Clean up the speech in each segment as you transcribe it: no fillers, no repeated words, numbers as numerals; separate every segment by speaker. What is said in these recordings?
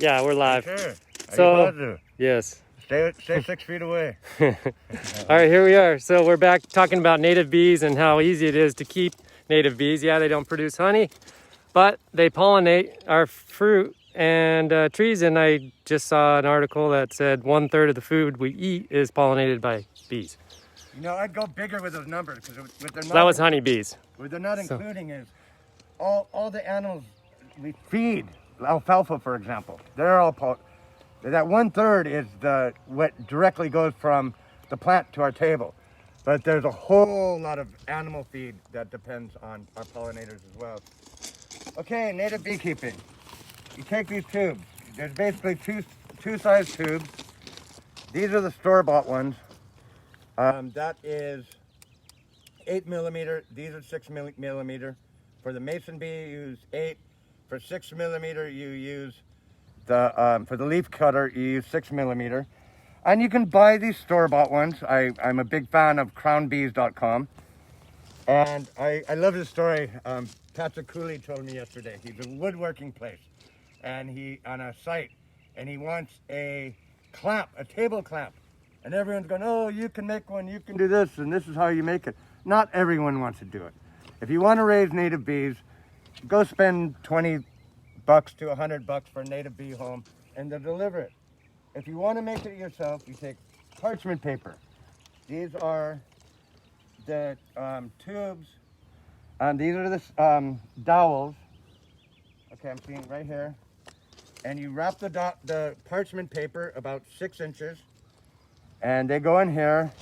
Speaker 1: Yeah, we're live.
Speaker 2: Sure. Are
Speaker 1: So,
Speaker 2: you positive?
Speaker 1: yes.
Speaker 2: Stay 6 feet away.
Speaker 1: All right, here we are. So we're back talking about native bees and how easy it is to keep native bees. Yeah, they don't produce honey, but they pollinate our fruit and trees. And I just saw an article that said 1/3 of the food we eat is pollinated by bees.
Speaker 2: You know, I'd go bigger with those numbers because what they're not.
Speaker 1: That was honeybees.
Speaker 2: What they're not including is all the animals we feed. Alfalfa, for example, they're all that 1/3 is what directly goes from the plant to our table. But there's a whole lot of animal feed that depends on our pollinators as well. Okay, native beekeeping. You take these tubes. There's basically two size tubes. These are the store-bought ones. That is 8 millimeter. These are 6 millimeter. For the mason bee, you use 8. For 6 millimeter, you use for the leaf cutter, you use 6 millimeter. And you can buy these store-bought ones. I'm a big fan of crownbees.com. And I love this story. Patrick Cooley told me yesterday. He's a woodworking place, and he on a site, and he wants a clamp, a table clamp. And everyone's going, oh, you can make one, you can do this, and this is how you make it. Not everyone wants to do it. If you want to raise native bees, go spend $20 to $100 for a native bee home, and they'll deliver it. If you want to make it yourself, you take parchment paper. These are the tubes, and these are the dowels. Okay, I'm seeing right here. And you wrap the parchment paper about 6 inches, and they go in here.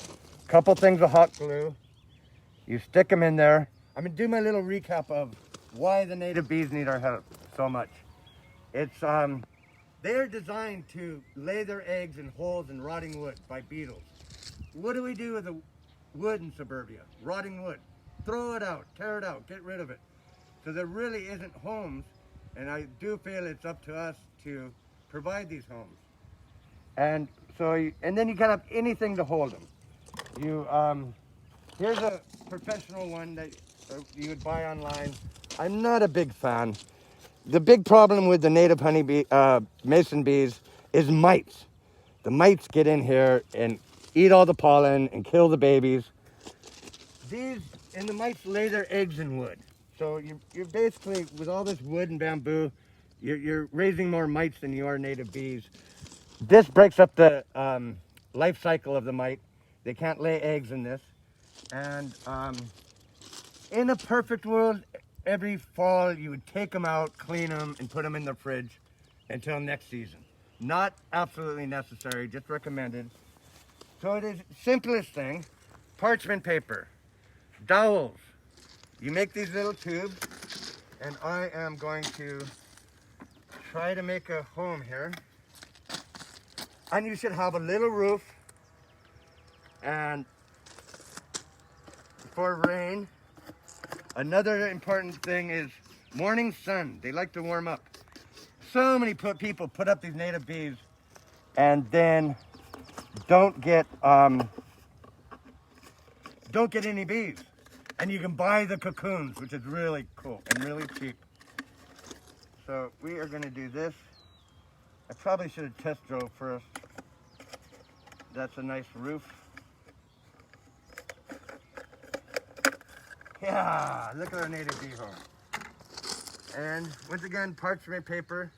Speaker 2: Couple things of hot glue. You stick them in there. I'm gonna do my little recap of why the native bees need our help so much. It's they're designed to lay their eggs in holes in rotting wood by beetles. What do we do with the wood in suburbia? Rotting wood. Throw it out, tear it out, get rid of it. So there really isn't homes, and I do feel it's up to us to provide these homes. And so, and then you can have anything to hold them. Here's a professional one that you would buy online. I'm not a big fan. The big problem with the native honeybee, mason bees, is mites. The mites get in here and eat all the pollen and kill the babies. And the mites lay their eggs in wood. So you're basically, with all this wood and bamboo, you're raising more mites than you are native bees. This breaks up the life cycle of the mite. They can't lay eggs in this. And in a perfect world, every fall you would take them out, clean them, and put them in the fridge until next season. Not absolutely necessary, just recommended. So it is simplest thing, parchment paper, dowels. You make these little tubes, and I am going to try to make a home here. And you should have a little roof, and for rain. Another important thing is morning sun. They like to warm up. So many people put up these native bees and then don't get any bees. And you can buy the cocoons, which is really cool and really cheap. So we are going to do this. I probably should have test drove first. That's a nice roof. Yeah, look at our native bee home. And once again, parchment paper.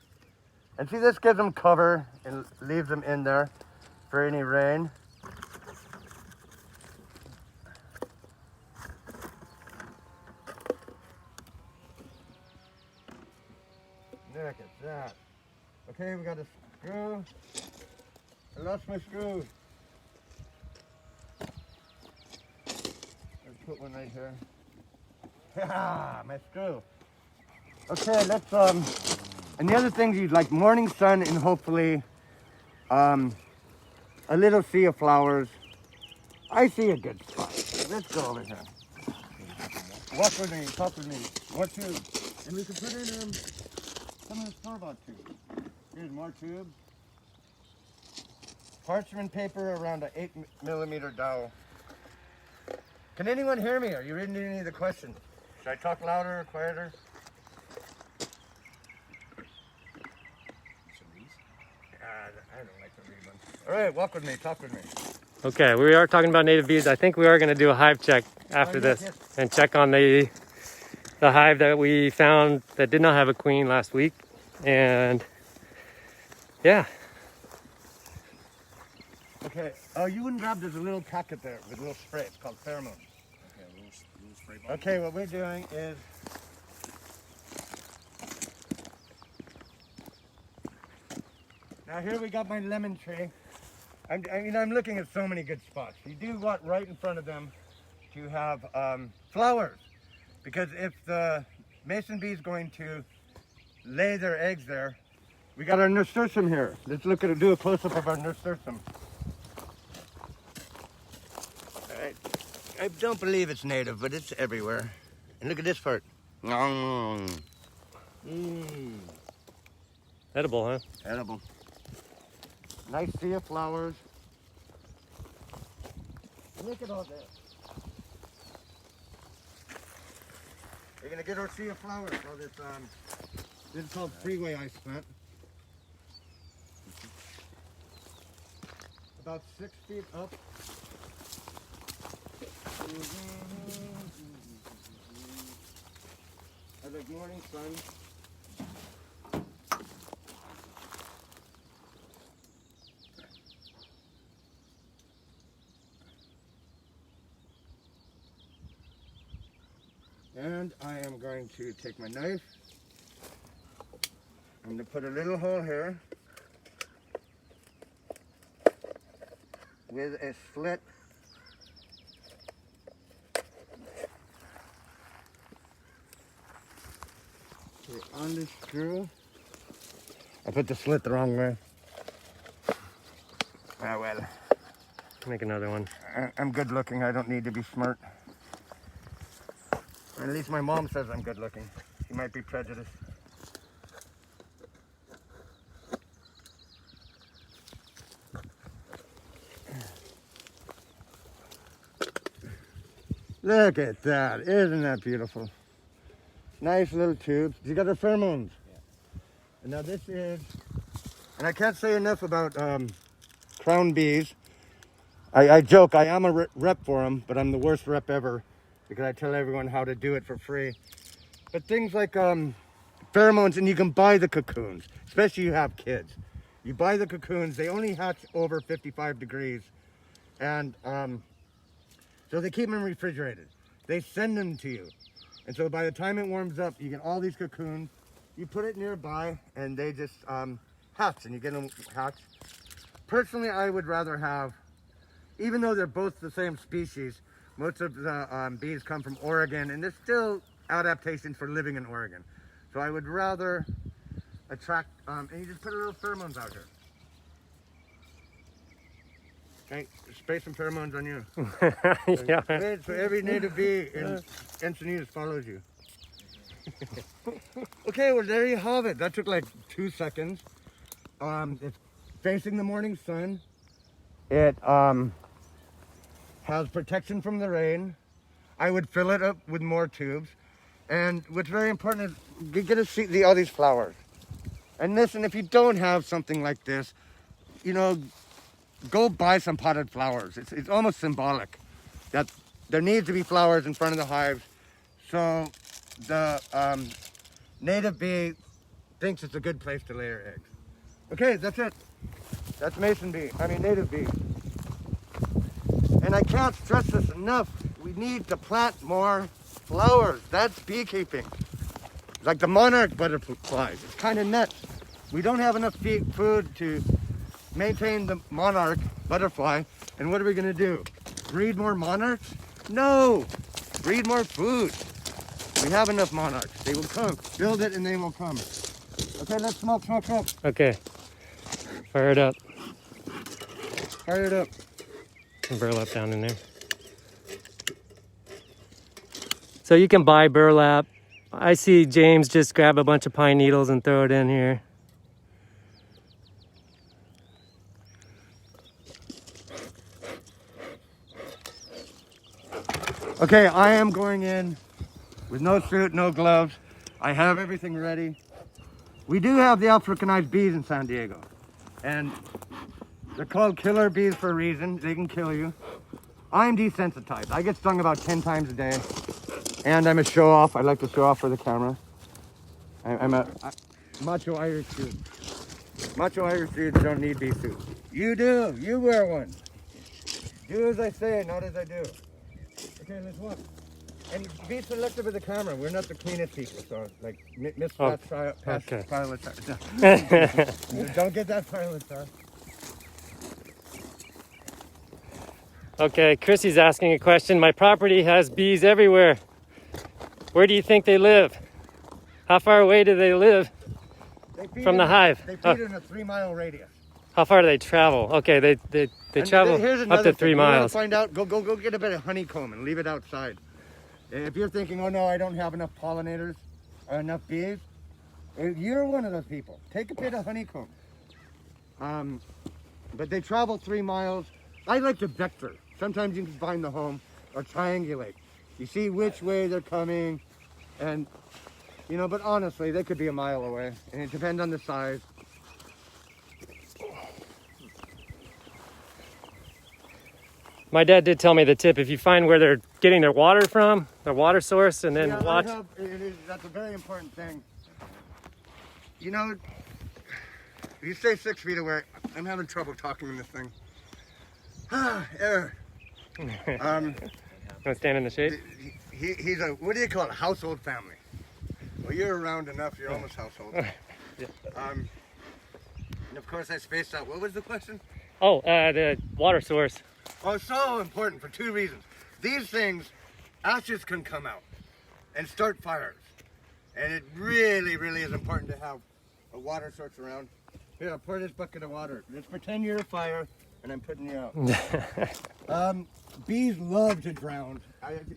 Speaker 2: And see, this gives them cover and leaves them in there for any rain. Look at that. Okay, we got a screw. I lost my screw. I'll put one right here. Yeah, my screw. Okay, let's and the other things you like morning sun and hopefully a little sea of flowers. I see a good spot. Let's go over here. Walk with me, talk with me. What tube? And we can put in some of the store-bought tubes. Here's more tubes. Parchment paper around an 8 millimeter dowel. Can anyone hear me? Are you reading any of the questions? Should I talk louder or quieter? don't like to read them. All right, walk with me, talk with me.
Speaker 1: Okay, we are talking about native bees. I think we are going to do a hive check after this and check on the hive that we found that did not have a queen last week. And yeah.
Speaker 2: Okay, oh, you wouldn't grab, there's a little packet there with a little spray. It's called pheromones.
Speaker 3: Okay, a little spray bottle.
Speaker 2: Okay, what we're doing is now here we got my lemon tree. I'm looking at so many good spots. You do want right in front of them to have flowers, because if the mason bee is going to lay their eggs there, we got our nasturtium here. Let's look at it, do a close-up of our nasturtium. All right. I don't believe it's native, but it's everywhere. And look at this part.
Speaker 1: Edible, huh?
Speaker 2: Edible. Nice sea of flowers. Look at all this. You're gonna get our sea of flowers. All this this is called freeway ice plant. About 6 feet up. As a morning sun. And I am going to take my knife. I'm going to put a little hole here with a slit. On this screw. I put the slit the wrong way. Ah, well.
Speaker 1: Make another one.
Speaker 2: I'm good looking. I don't need to be smart. At least my mom says I'm good looking. She might be prejudiced. Look at that. Isn't that beautiful? Nice little tubes. You got the pheromones.
Speaker 3: Yeah.
Speaker 2: And now this is, and I can't say enough about crown bees. I joke, I am a rep for them, but I'm the worst rep ever because I tell everyone how to do it for free. But things like pheromones, and you can buy the cocoons, especially if you have kids. You buy the cocoons, they only hatch over 55 degrees. And so they keep them refrigerated. They send them to you. And so by the time it warms up, you get all these cocoons. You put it nearby, and they just hatch, and you get them hatched. Personally, I would rather have, even though they're both the same species, most of the bees come from Oregon, and there's still adaptations for living in Oregon. So I would rather attract, and you just put a little pheromones out here. Okay, spray some pheromones on you.
Speaker 1: Yeah.
Speaker 2: So every native bee in Encinitas follows you. Okay, well there you have it. That took like 2 seconds. It's facing the morning sun. It has protection from the rain. I would fill it up with more tubes. And what's very important is you get to see all these flowers. And listen, if you don't have something like this, you know, go buy some potted flowers. It's almost symbolic that there needs to be flowers in front of the hives. So the native bee thinks it's a good place to lay her eggs. Okay, that's it. That's mason bee, native bee. And I can't stress this enough. We need to plant more flowers. That's beekeeping. Like the monarch butterflies. It's kind of nuts. We don't have enough food to maintain the monarch butterfly. And what are we gonna do? Breed more monarchs? No, breed more food. We have enough monarchs. They will come. Build it and they will come. Okay, let's smoke.
Speaker 1: Okay. Fire it up.
Speaker 2: Fire it up.
Speaker 1: Some burlap down in there. So you can buy burlap. I see James just grab a bunch of pine needles and throw it in here.
Speaker 2: Okay, I am going in with no suit, no gloves. I have everything ready. We do have the Africanized bees in San Diego. And they're called killer bees for a reason. They can kill you. I'm desensitized. I get stung about 10 times a day. And I'm a show-off. I like to show off for the camera. I'm a macho Irish dude. Macho Irish dudes don't need bee suits. You do. You wear one. Do as I say, not as I do. Okay, let's walk. And be selective with the camera. We're not the cleanest people, so like miss that pilot. Don't get that pilot, huh?
Speaker 1: Okay, Chrissy's asking a question. My property has bees everywhere. Where do you think they live? How far away do they live from the hive?
Speaker 2: They feed in a 3-mile radius.
Speaker 1: How far do they travel? Okay, they travel up to 3 miles.
Speaker 2: Find out. Go get a bit of honeycomb and leave it outside. If you're thinking, oh no, I don't have enough pollinators or enough bees, you're one of those people. Take a bit of honeycomb. But they travel 3 miles. I like to vector. Sometimes you can find the home or triangulate. You see which way they're coming, and you know. But honestly, they could be a mile away, and it depends on the size.
Speaker 1: My dad did tell me the tip: if you find where they're getting their water from, their water source, and then watch.
Speaker 2: That's a very important thing. You know, if you stay 6 feet away, I'm having trouble talking in this thing. Air.
Speaker 1: Want to stand in the shade?
Speaker 2: He's a, what do you call it, household family. Well, you're around enough, you're almost household.
Speaker 1: Yeah.
Speaker 2: And of course I spaced out. What was the question?
Speaker 1: Oh, the water source.
Speaker 2: Oh, it's so important for 2 reasons. These things, ashes can come out and start fires. And it really, really is important to have a water source around. Here, I'll pour this bucket of water. Let's pretend you're a fire and I'm putting you out. Bees love to drown.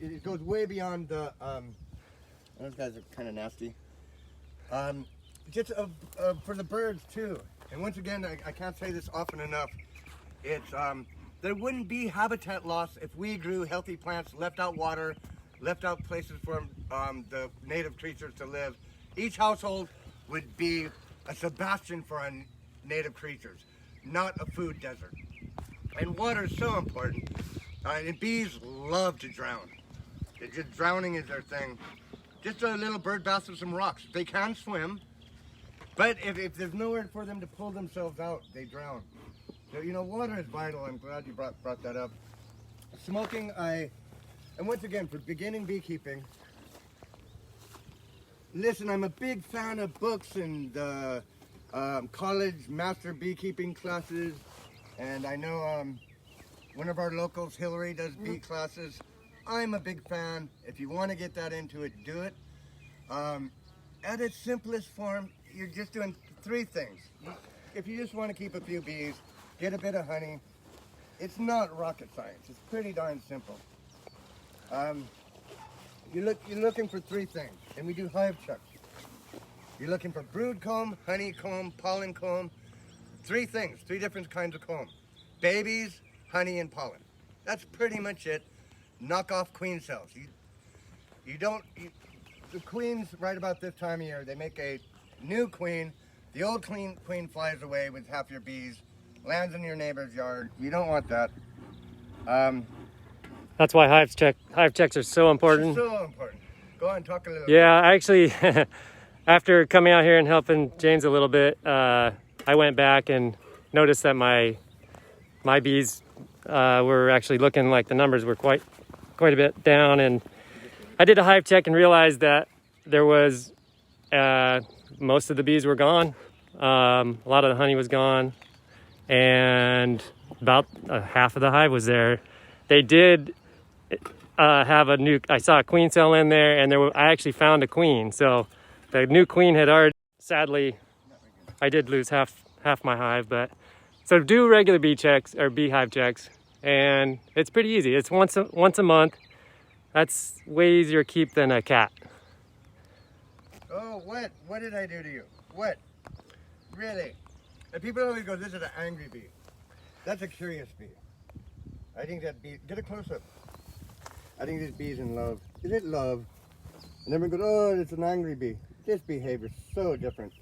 Speaker 2: It goes way beyond the, those guys are kind of nasty. Just for the birds too. And once again, I can't say this often enough. It's, there wouldn't be habitat loss if we grew healthy plants, left out water, left out places for the native creatures to live. Each household would be a Sebastian for our native creatures, not a food desert. And water is so important. And bees love to drown. Just drowning is their thing. Just a little bird bath with some rocks. They can swim, but if there's nowhere for them to pull themselves out, they drown. So, you know, water is vital. I'm glad you brought that up. Smoking, and once again, for beginning beekeeping, listen, I'm a big fan of books and college master beekeeping classes. And I know one of our locals, Hillary, does bee classes. I'm a big fan. If you want to get that into it, do it. At its simplest form, you're just doing 3 things. If you just want to keep a few bees, get a bit of honey. It's not rocket science. It's pretty darn simple. You're looking for 3 things, and we do hive checks. You're looking for brood comb, honeycomb, pollen comb. 3 things, 3 different kinds of comb. Babies, honey, and pollen. That's pretty much it. Knock off queen cells. The queens, right about this time of year, they make a new queen. The old queen flies away with half your bees, lands in your neighbor's yard. You don't want that.
Speaker 1: That's why hive checks are so important.
Speaker 2: So important. Go on, talk a little
Speaker 1: Yeah, actually, after coming out here and helping James a little bit, I went back and noticed that my bees were actually looking like the numbers were quite a bit down, and I did a hive check and realized that there was most of the bees were gone. A lot of the honey was gone, and about half of the hive was there. They did have I saw a queen cell in there, and I actually found a queen. So the new queen had already, sadly, I did lose half my hive, but so do regular bee checks or beehive checks, and it's pretty easy. It's once a month. That's way easier to keep than a cat.
Speaker 2: Oh, what did I do to you? What? Really? And people always go, this is an angry bee. That's a curious bee. I think that bee, get a close up. I think this bee's in love. Is it love? And everyone goes, oh, it's an angry bee. This behavior is so different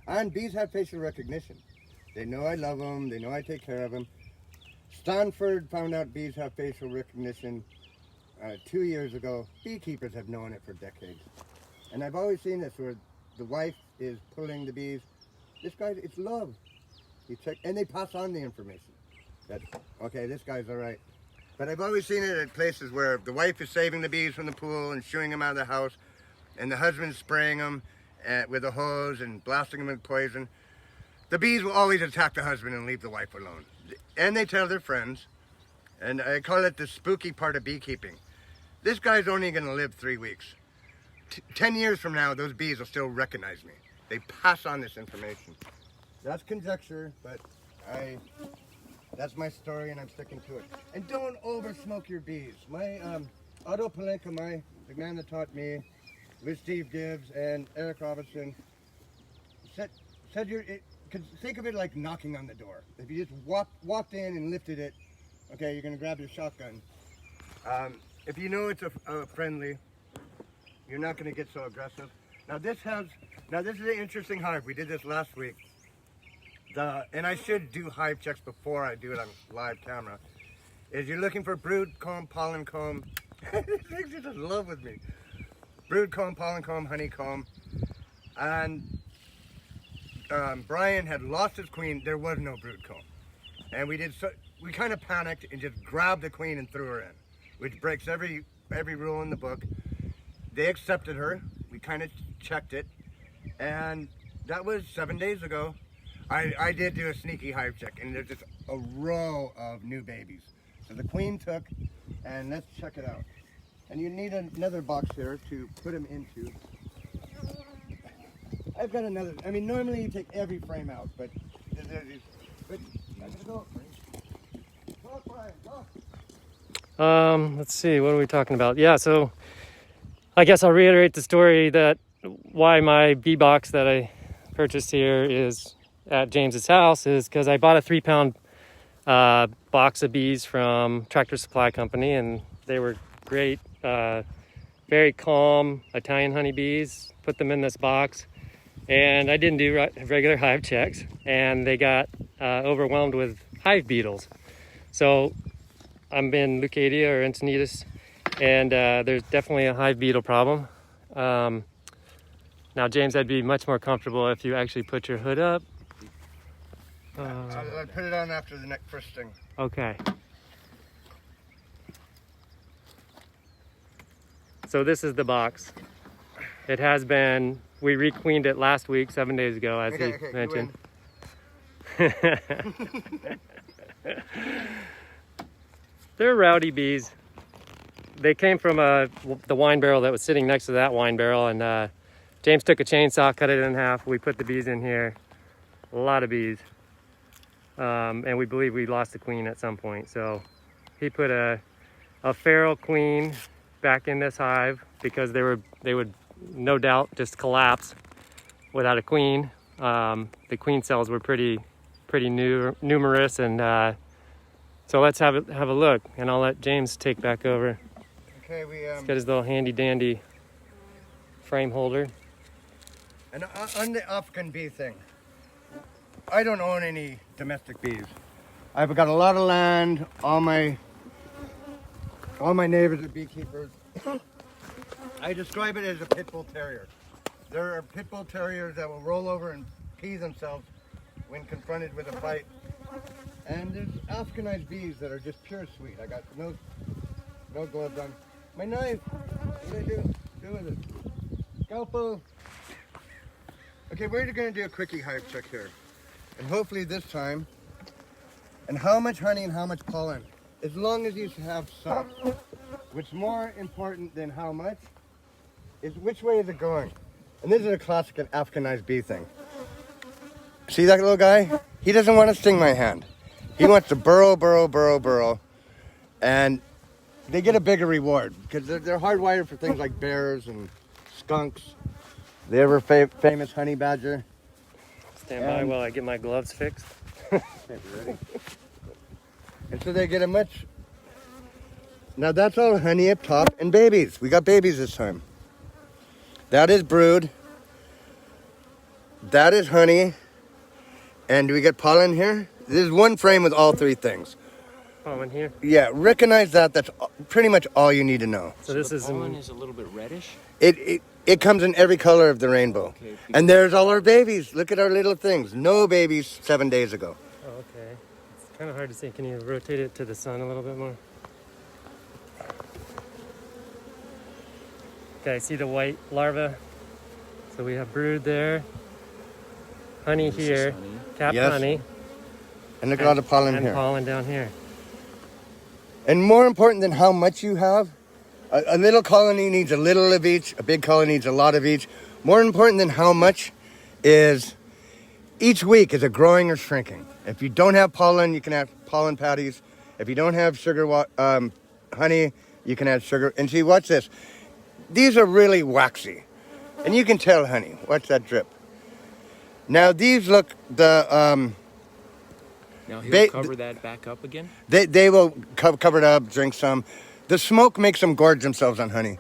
Speaker 2: and bees have facial recognition. They know I love them. They know I take care of them. Stanford found out bees have facial recognition 2 years ago. Beekeepers have known it for decades. And I've always seen this where the wife is pulling the bees. This guy, it's love. You check, and they pass on the information. That, okay, this guy's all right. But I've always seen it at places where the wife is saving the bees from the pool and shooing them out of the house, and the husband's spraying them with a hose and blasting them with poison. The bees will always attack the husband and leave the wife alone. And they tell their friends, and I call it the spooky part of beekeeping. This guy's only going to live 3 weeks. 10 years from now, those bees will still recognize me. They pass on this information. That's conjecture, but that's my story and I'm sticking to it. And don't over smoke your bees. My Otto Palenka, the man that taught me, with Steve Gibbs and Eric Robinson, said think of it like knocking on the door. If you just walked in and lifted it, okay, you're gonna grab your shotgun. If you know it's a friendly, you're not gonna get so aggressive. Now this is an interesting hive. We did this last week. And I should do hive checks before I do it on live camera. Is you're looking for brood comb, pollen comb. These things are just in love with me. Brood comb, pollen comb, honeycomb. And Brian had lost his queen. There was no brood comb. And we kind of panicked and just grabbed the queen and threw her in, which breaks every rule in the book. They accepted her. We kind of checked it. And that was 7 days ago. I did do a sneaky hive check, and there's just a row of new babies. So the queen took, and let's check it out. And you need another box here to put them into. I've got another. I mean, normally you take every frame out, but I gotta go. Go, Brian, go.
Speaker 1: Let's see, what are we talking about? Yeah, so I guess I'll reiterate the story that why my bee box that I purchased here is at James's house is because I bought a 3-pound box of bees from Tractor Supply Company, and they were great, very calm Italian honeybees. Put them in this box, and I didn't do regular hive checks, and they got overwhelmed with hive beetles. So I'm in Leucadia or Encinitas, and there's definitely a hive beetle problem. Now, James, I'd be much more comfortable if you actually put your hood up.
Speaker 2: I'll put it on after the next first thing.
Speaker 1: Okay. So this is the box. It has been, we requeened it last week, 7 days ago, as he mentioned. They're rowdy bees. They came from the wine barrel that was sitting next to that wine barrel, and James took a chainsaw, cut it in half. We put the bees in here. A lot of bees. And we believe we lost the queen at some point. So he put a feral queen back in this hive because they would no doubt just collapse without a queen. The queen cells were pretty numerous, and so let's have a look, and I'll let James take back over.
Speaker 2: Okay,
Speaker 1: He's got his little handy dandy frame holder.
Speaker 2: And on the African bee thing, I don't own any domestic bees. I've got a lot of land. All my neighbors are beekeepers. I describe it as a pit bull terrier. There are pit bull terriers that will roll over and pee themselves when confronted with a fight. And there's Africanized bees that are just pure sweet. I got no gloves on. My knife, what do I do with it? Scalpel. Okay, we're gonna do a quickie hive check here. And hopefully this time, and how much honey and how much pollen, as long as you have some. What's more important than how much is which way is it going. And this is a classic Africanized bee thing. See that little guy? He doesn't want to sting my hand. He wants to burrow, and they get a bigger reward because they're hardwired for things like bears and skunks. The ever famous honey badger.
Speaker 1: Stand by while I get my gloves fixed.
Speaker 2: Ready? And so they get a much. Now that's all honey up top and babies. We got babies this time. That is brood. That is honey. And do we get pollen here? This is one frame with all three things.
Speaker 1: Pollen here.
Speaker 2: Yeah, recognize that. That's pretty much all you need to know.
Speaker 1: So this
Speaker 3: the
Speaker 1: is
Speaker 3: pollen is a little bit reddish.
Speaker 2: It comes in every color of the rainbow.
Speaker 3: Okay.
Speaker 2: And there's all our babies. Look at our little things. No babies 7 days ago.
Speaker 1: Oh, okay. It's kind of hard to see. Can you rotate it to the sun a little bit more? Okay, I see the white larva. So we have brood there. Honey
Speaker 3: This is
Speaker 1: here.
Speaker 3: honey.
Speaker 1: Capped
Speaker 2: Yes.
Speaker 1: honey.
Speaker 2: And look at all the pollen
Speaker 1: And
Speaker 2: here.
Speaker 1: pollen down here.
Speaker 2: And more important than how much you have, a little colony needs a little of each. A big colony needs a lot of each. More important than how much is each week, is it growing or shrinking? If you don't have pollen, you can have pollen patties. If you don't have honey, you can add sugar. And see, watch this. These are really waxy. And you can tell honey. Watch that drip. Now these look,
Speaker 3: Now he'll cover that back up again.
Speaker 2: they will cover it up, drink some. The smoke makes them gorge themselves on honey.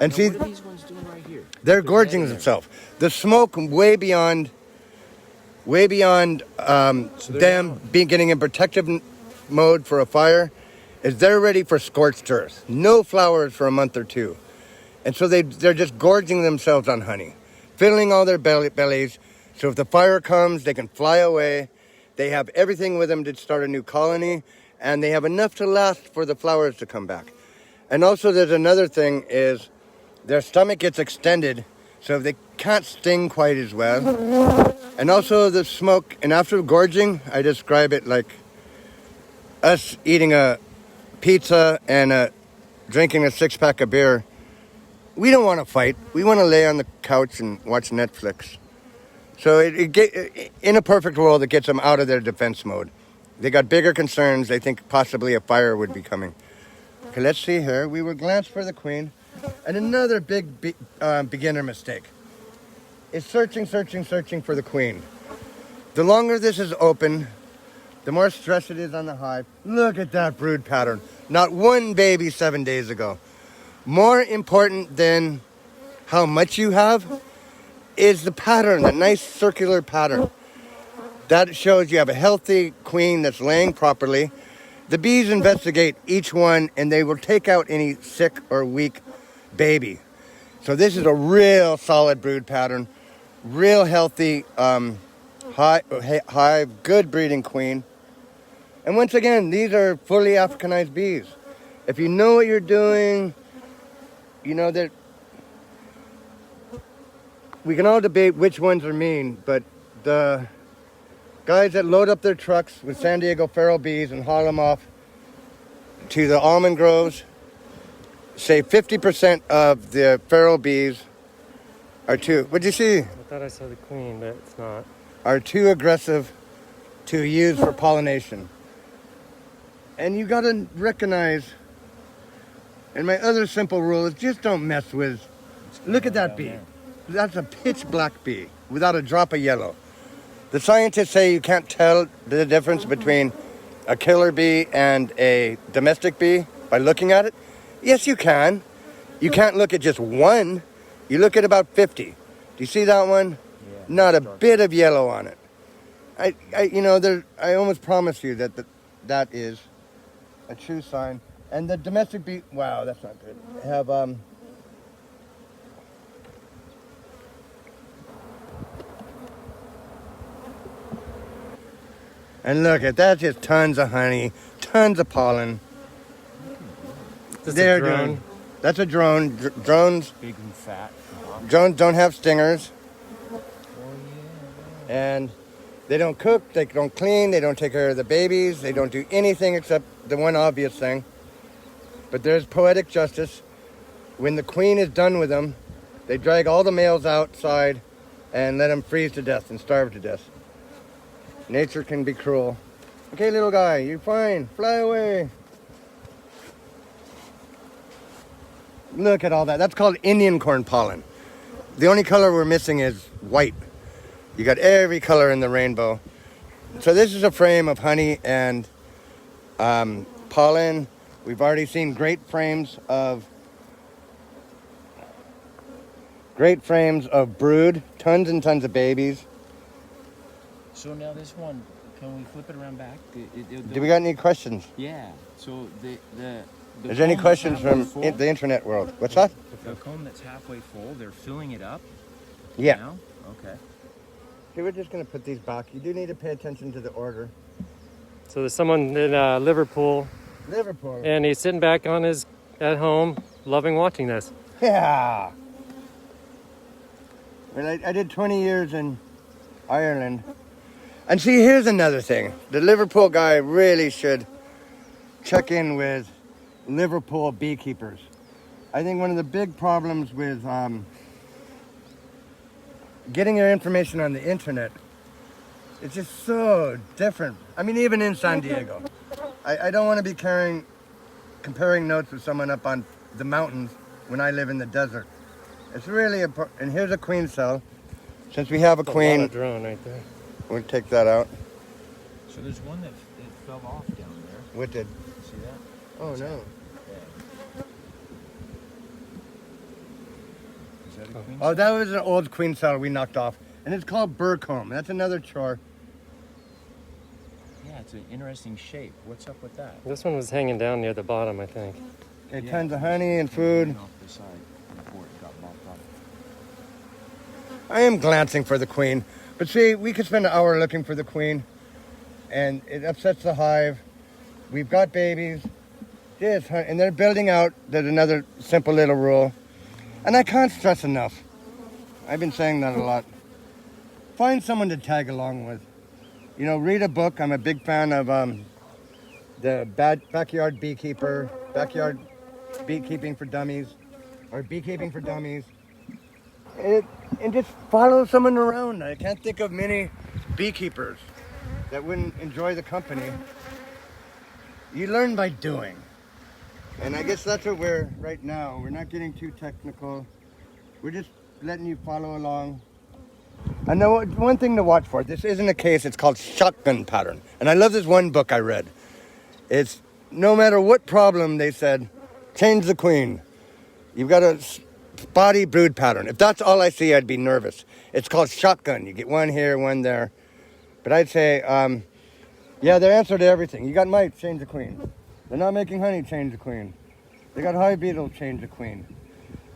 Speaker 2: And
Speaker 3: Now,
Speaker 2: see,
Speaker 3: what are these ones doing right here?
Speaker 2: they're
Speaker 3: Put
Speaker 2: gorging
Speaker 3: that in there.
Speaker 2: themselves. The smoke way beyond them getting in protective mode for a fire is they're ready for scorched earth. No flowers for a month or two. And so they're just gorging themselves on honey, filling all their bellies. So if the fire comes, they can fly away. They have everything with them to start a new colony, and they have enough to last for the flowers to come back. And also there's another thing is their stomach gets extended, so they can't sting quite as well. And also the smoke, and after gorging, I describe it like us eating a pizza and drinking a 6-pack of beer. We don't want to fight. We want to lay on the couch and watch Netflix. So in a perfect world, it gets them out of their defense mode. They got bigger concerns. They think possibly a fire would be coming. Okay, let's see here. We will glance for the queen. And another big beginner mistake is searching for the queen. The longer this is open, the more stress it is on the hive. Look at that brood pattern. Not one baby 7 days ago. More important than how much you have is the pattern, that nice circular pattern. That shows you have a healthy queen that's laying properly. The bees investigate each one and they will take out any sick or weak baby. So this is a real solid brood pattern, real healthy hive, good breeding queen. And once again, these are fully Africanized bees. If you know what you're doing, you know that we can all debate which ones are mean, but the guys that load up their trucks with San Diego feral bees and haul them off to the almond groves say 50% of the feral bees are what'd you see?
Speaker 1: I thought I saw the queen, but it's not.
Speaker 2: Are too aggressive to use for pollination. And you gotta recognize, and my other simple rule is just don't mess with, look at that bee. That's a pitch black bee without a drop of yellow. The scientists say you can't tell the difference between a killer bee and a domestic bee by looking at it. Yes, you can. You can't look at just one. You look at about 50. Do you see that one?
Speaker 3: Yeah,
Speaker 2: Not a bit of yellow on it. I almost promise you that is a true sign. And the domestic bee, wow, that's not good. Have and look at that, just tons of honey, tons of pollen.
Speaker 1: Just
Speaker 2: They're
Speaker 1: a drone.
Speaker 2: doing. That's a drone. Drones.
Speaker 3: Big and fat.
Speaker 2: Drones don't have stingers. And they don't cook, they don't clean, they don't take care of the babies, they don't do anything except the one obvious thing. But there's poetic justice. When the queen is done with them, they drag all the males outside and let them freeze to death and starve to death. Nature can be cruel. Okay, little guy, you're fine. Fly away. Look at all that. That's called Indian corn pollen. The only color we're missing is white. You got every color in the rainbow. So this is a frame of honey and pollen. We've already seen great frames of brood, tons and tons of babies.
Speaker 3: So now this one, can we flip it around back?
Speaker 2: Do we got any questions?
Speaker 3: Yeah. So the
Speaker 2: Is there any
Speaker 3: comb that's
Speaker 2: questions
Speaker 3: halfway
Speaker 2: from
Speaker 3: full,
Speaker 2: the internet world? What's that?
Speaker 3: the comb that's halfway full? They're filling it up.
Speaker 2: Yeah.
Speaker 3: Now? Okay.
Speaker 2: Okay, we're just gonna put these back. You do need to pay attention to the order.
Speaker 1: So there's someone in Liverpool,
Speaker 2: Liverpool.
Speaker 1: and he's sitting back on his at home, loving watching this.
Speaker 2: Yeah. Well, I did 20 years in Ireland. And see, here's another thing. The Liverpool guy really should check in with Liverpool beekeepers. I think one of the big problems with getting your information on the internet, it's just so different. I mean, even in San Diego. I don't want to be comparing notes with someone up on the mountains when I live in the desert. It's really and here's a queen cell. Since we have a
Speaker 1: A lot
Speaker 2: queen,
Speaker 1: of drone right there.
Speaker 2: we'll take that out.
Speaker 3: So there's one that fell off down there.
Speaker 2: What did?
Speaker 3: See that?
Speaker 2: Oh no.
Speaker 3: Yeah. Is that a queen?
Speaker 2: Oh, that was an old queen cell we knocked off. And it's called burrcomb. That's another chore.
Speaker 3: Yeah, it's an interesting shape. What's up with that?
Speaker 1: This one was hanging down near the bottom, I think.
Speaker 2: Okay,
Speaker 3: Yeah.
Speaker 2: tons of honey and food.
Speaker 3: Off the side before it got bumped up.
Speaker 2: I am glancing for the queen. But see, we could spend an hour looking for the queen. And it upsets the hive. We've got babies. Yes, and they're building out. There's another simple little rule. And I can't stress enough. I've been saying that a lot. Find someone to tag along with. You know, read a book. I'm a big fan of the Backyard Beekeeper, Backyard Beekeeping for Dummies, or Beekeeping for Dummies. And just follow someone around. I can't think of many beekeepers that wouldn't enjoy the company. You learn by doing. And I guess that's what we're right now. We're not getting too technical. We're just letting you follow along. I know one thing to watch for. This isn't a case. It's called shotgun pattern. And I love this one book I read. It's no matter what problem, they said, change the queen. You've got a spotty brood pattern. If that's all I see, I'd be nervous. It's called shotgun. You get one here, one there. But I'd say, yeah, their answer to everything. You got mites, change the queen. They're not making honey, change the queen. They got hive beetles, change the queen.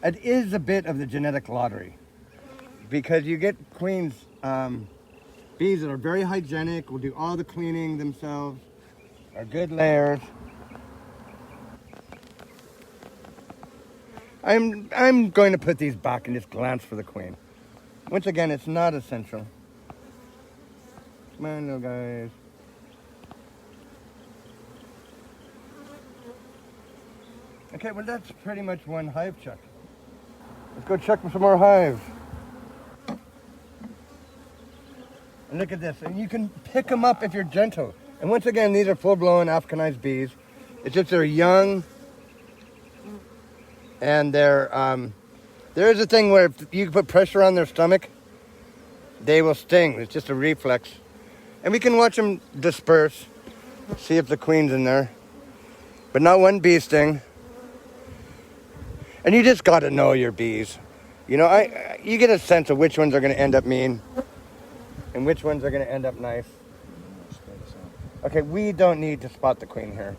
Speaker 2: It is a bit of the genetic lottery. Because you get queens, bees that are very hygienic, will do all the cleaning themselves, are good layers. I'm going to put these back and just glance for the queen. Once again, it's not essential. Come on, little guys. Okay, well that's pretty much one hive check. Let's go check for some more hives. And look at this, and you can pick them up if you're gentle. And once again, these are full-blown Africanized bees. It's just they're young, and they're, there is a thing where if you put pressure on their stomach, they will sting. It's just a reflex. And we can watch them disperse, see if the queen's in there. But not one bee sting. And you just got to know your bees. You know, you get a sense of which ones are going to end up mean and which ones are going to end up nice. Okay, we don't need to spot the queen here.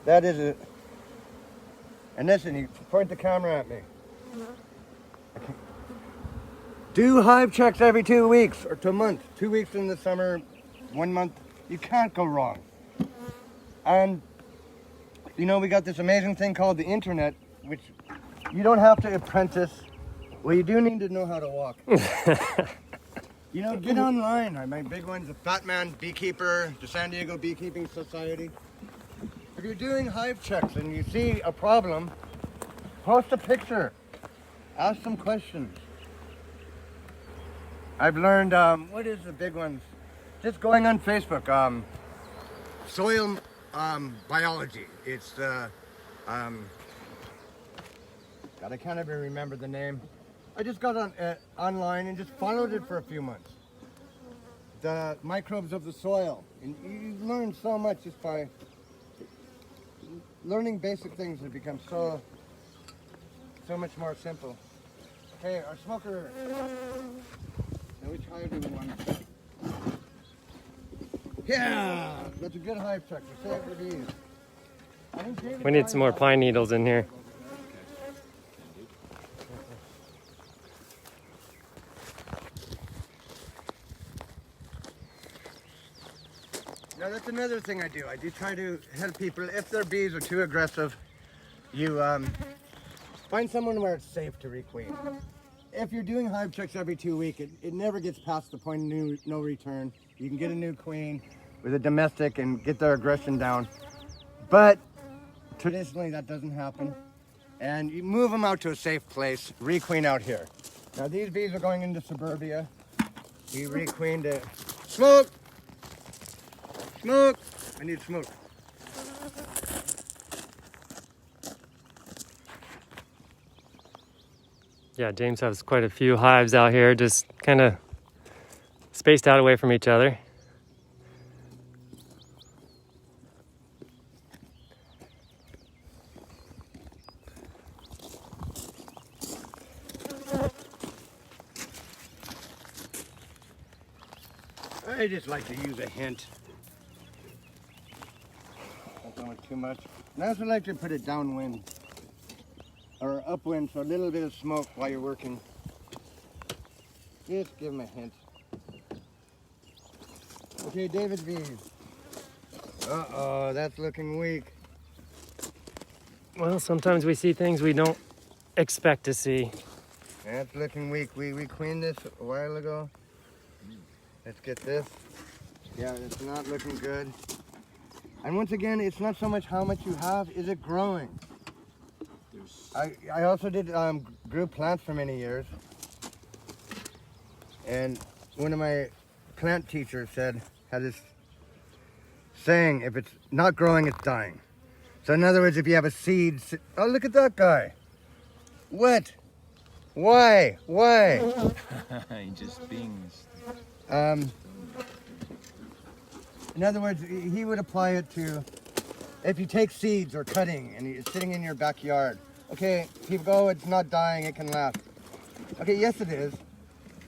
Speaker 2: That is it. And listen, you point the camera at me. Okay. Do hive checks every 2 weeks or 2 months. 2 weeks in the summer, 1 month. You can't go wrong. And, you know, we got this amazing thing called the internet, which you don't have to apprentice. Well, you do need to know how to walk. You know, get online. My big one's the Fat Man Beekeeper, the San Diego Beekeeping Society. If you're doing hive checks and you see a problem, post a picture. Ask some questions. I've learned, what is the big ones? Just going on Facebook, soil biology. It's God, I can't even remember the name. I just got on online and just followed it for a few months. The microbes of the soil. And you learn so much just by learning basic things. It becomes so much more simple. Okay, our smoker. Now which hive do we want to check? Yeah, that's a good hive check. We saved the bees. I think David
Speaker 1: We need
Speaker 2: tried
Speaker 1: some more
Speaker 2: that.
Speaker 1: pine needles in here.
Speaker 2: Now that's another thing I do. I do try to help people. If their bees are too aggressive, you find someone where it's safe to requeen. If you're doing hive checks every 2 weeks, it never gets past the point of no return. You can get a new queen with a domestic and get their aggression down. But traditionally that doesn't happen. And you move them out to a safe place, requeen out here. Now these bees are going into suburbia. We requeened it. Smoke! Smoke! I need smoke.
Speaker 1: Yeah, James has quite a few hives out here, just kind of spaced out away from each other.
Speaker 2: I just like to use a hint. Don't want too much. And I also like to put it downwind or upwind, so a little bit of smoke while you're working. Just give them a hint. Okay, David's bees. Uh-oh, that's looking weak.
Speaker 1: Well, sometimes we see things we don't expect to see.
Speaker 2: That's looking weak. We queened this a while ago. Let's get this. Yeah, it's not looking good. And once again, it's not so much how much you have, is it growing? I also did grew plants for many years. And one of my plant teachers had this saying, if it's not growing, it's dying. So in other words, if you have a seed, oh, look at that guy. What? Why?
Speaker 3: He just stings.
Speaker 2: In other words, he would apply it to, if you take seeds or cutting and it's sitting in your backyard. Okay, people go, oh, it's not dying, it can last. Okay, yes it is.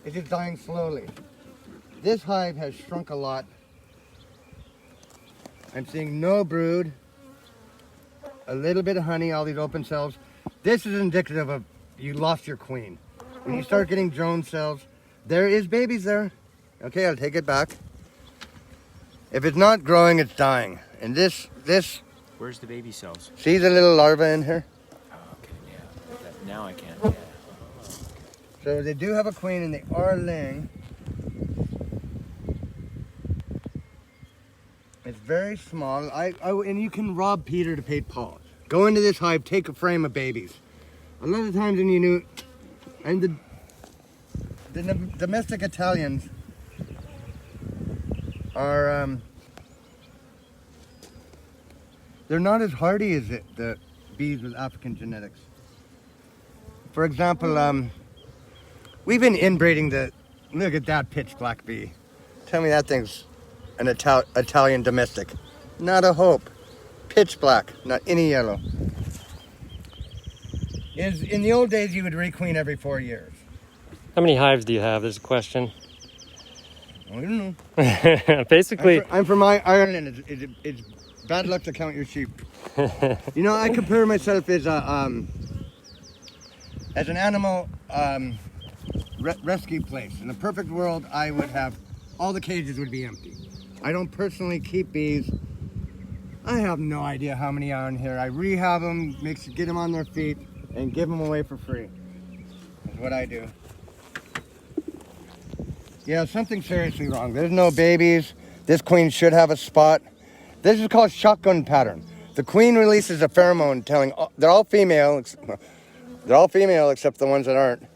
Speaker 2: It's just dying slowly. This hive has shrunk a lot. I'm seeing no brood, a little bit of honey, all these open cells. This is indicative of you lost your queen. When you start getting drone cells, there is babies there. Okay, I'll take it back. If it's not growing, it's dying. And this,
Speaker 3: Where's the baby cells?
Speaker 2: see the little larva in here?
Speaker 3: Oh, okay, yeah. Now I can. Yeah.
Speaker 2: So they do have a queen and they are laying. It's very small. And you can rob Peter to pay Paul. Go into this hive, take a frame of babies. A lot of times when you knew, and the domestic Italians are, they're not as hardy as the bees with African genetics. For example, we've been inbreeding look at that pitch black bee. Tell me that thing's an Italian domestic. Not a hope. Pitch black, not any yellow. In the old days, you would requeen every 4 years.
Speaker 1: How many hives do you have? There's a question.
Speaker 2: I don't know.
Speaker 1: Basically,
Speaker 2: I'm from Ireland. It's bad luck to count your sheep. You know, I compare myself as an animal rescue place. In a perfect world, I would have all the cages would be empty. I don't personally keep bees. I have no idea how many are in here. I rehab them, get them on their feet, and give them away for free. That's what I do. Yeah, something's seriously wrong. There's no babies. This queen should have a spot. This is called shotgun pattern. The queen releases a pheromone telling, they're all female. They're all female except the ones that aren't.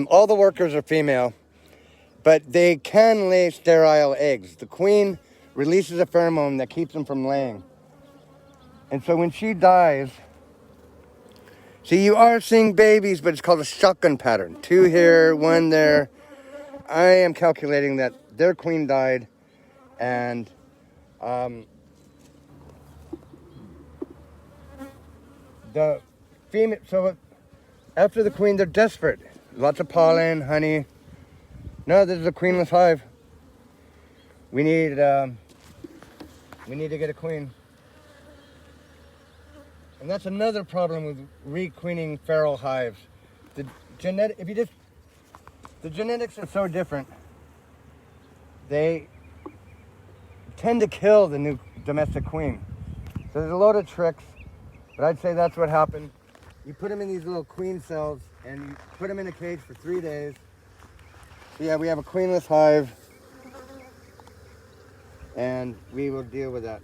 Speaker 2: All the workers are female, but they can lay sterile eggs. The queen releases a pheromone that keeps them from laying. And so when she dies, see, you are seeing babies, but it's called a shotgun pattern. 2 here, 1 there. I am calculating that their queen died, and the female, so after the queen, they're desperate. Lots of pollen, honey. No, this is a queenless hive. We need We need to get a queen. And that's another problem with requeening feral hives. The genetics are so different. They tend to kill the new domestic queen. So there's a load of tricks, but I'd say that's what happened. You put them in these little queen cells and you put them in a cage for 3 days. So yeah, we have a queenless hive and we will deal with that.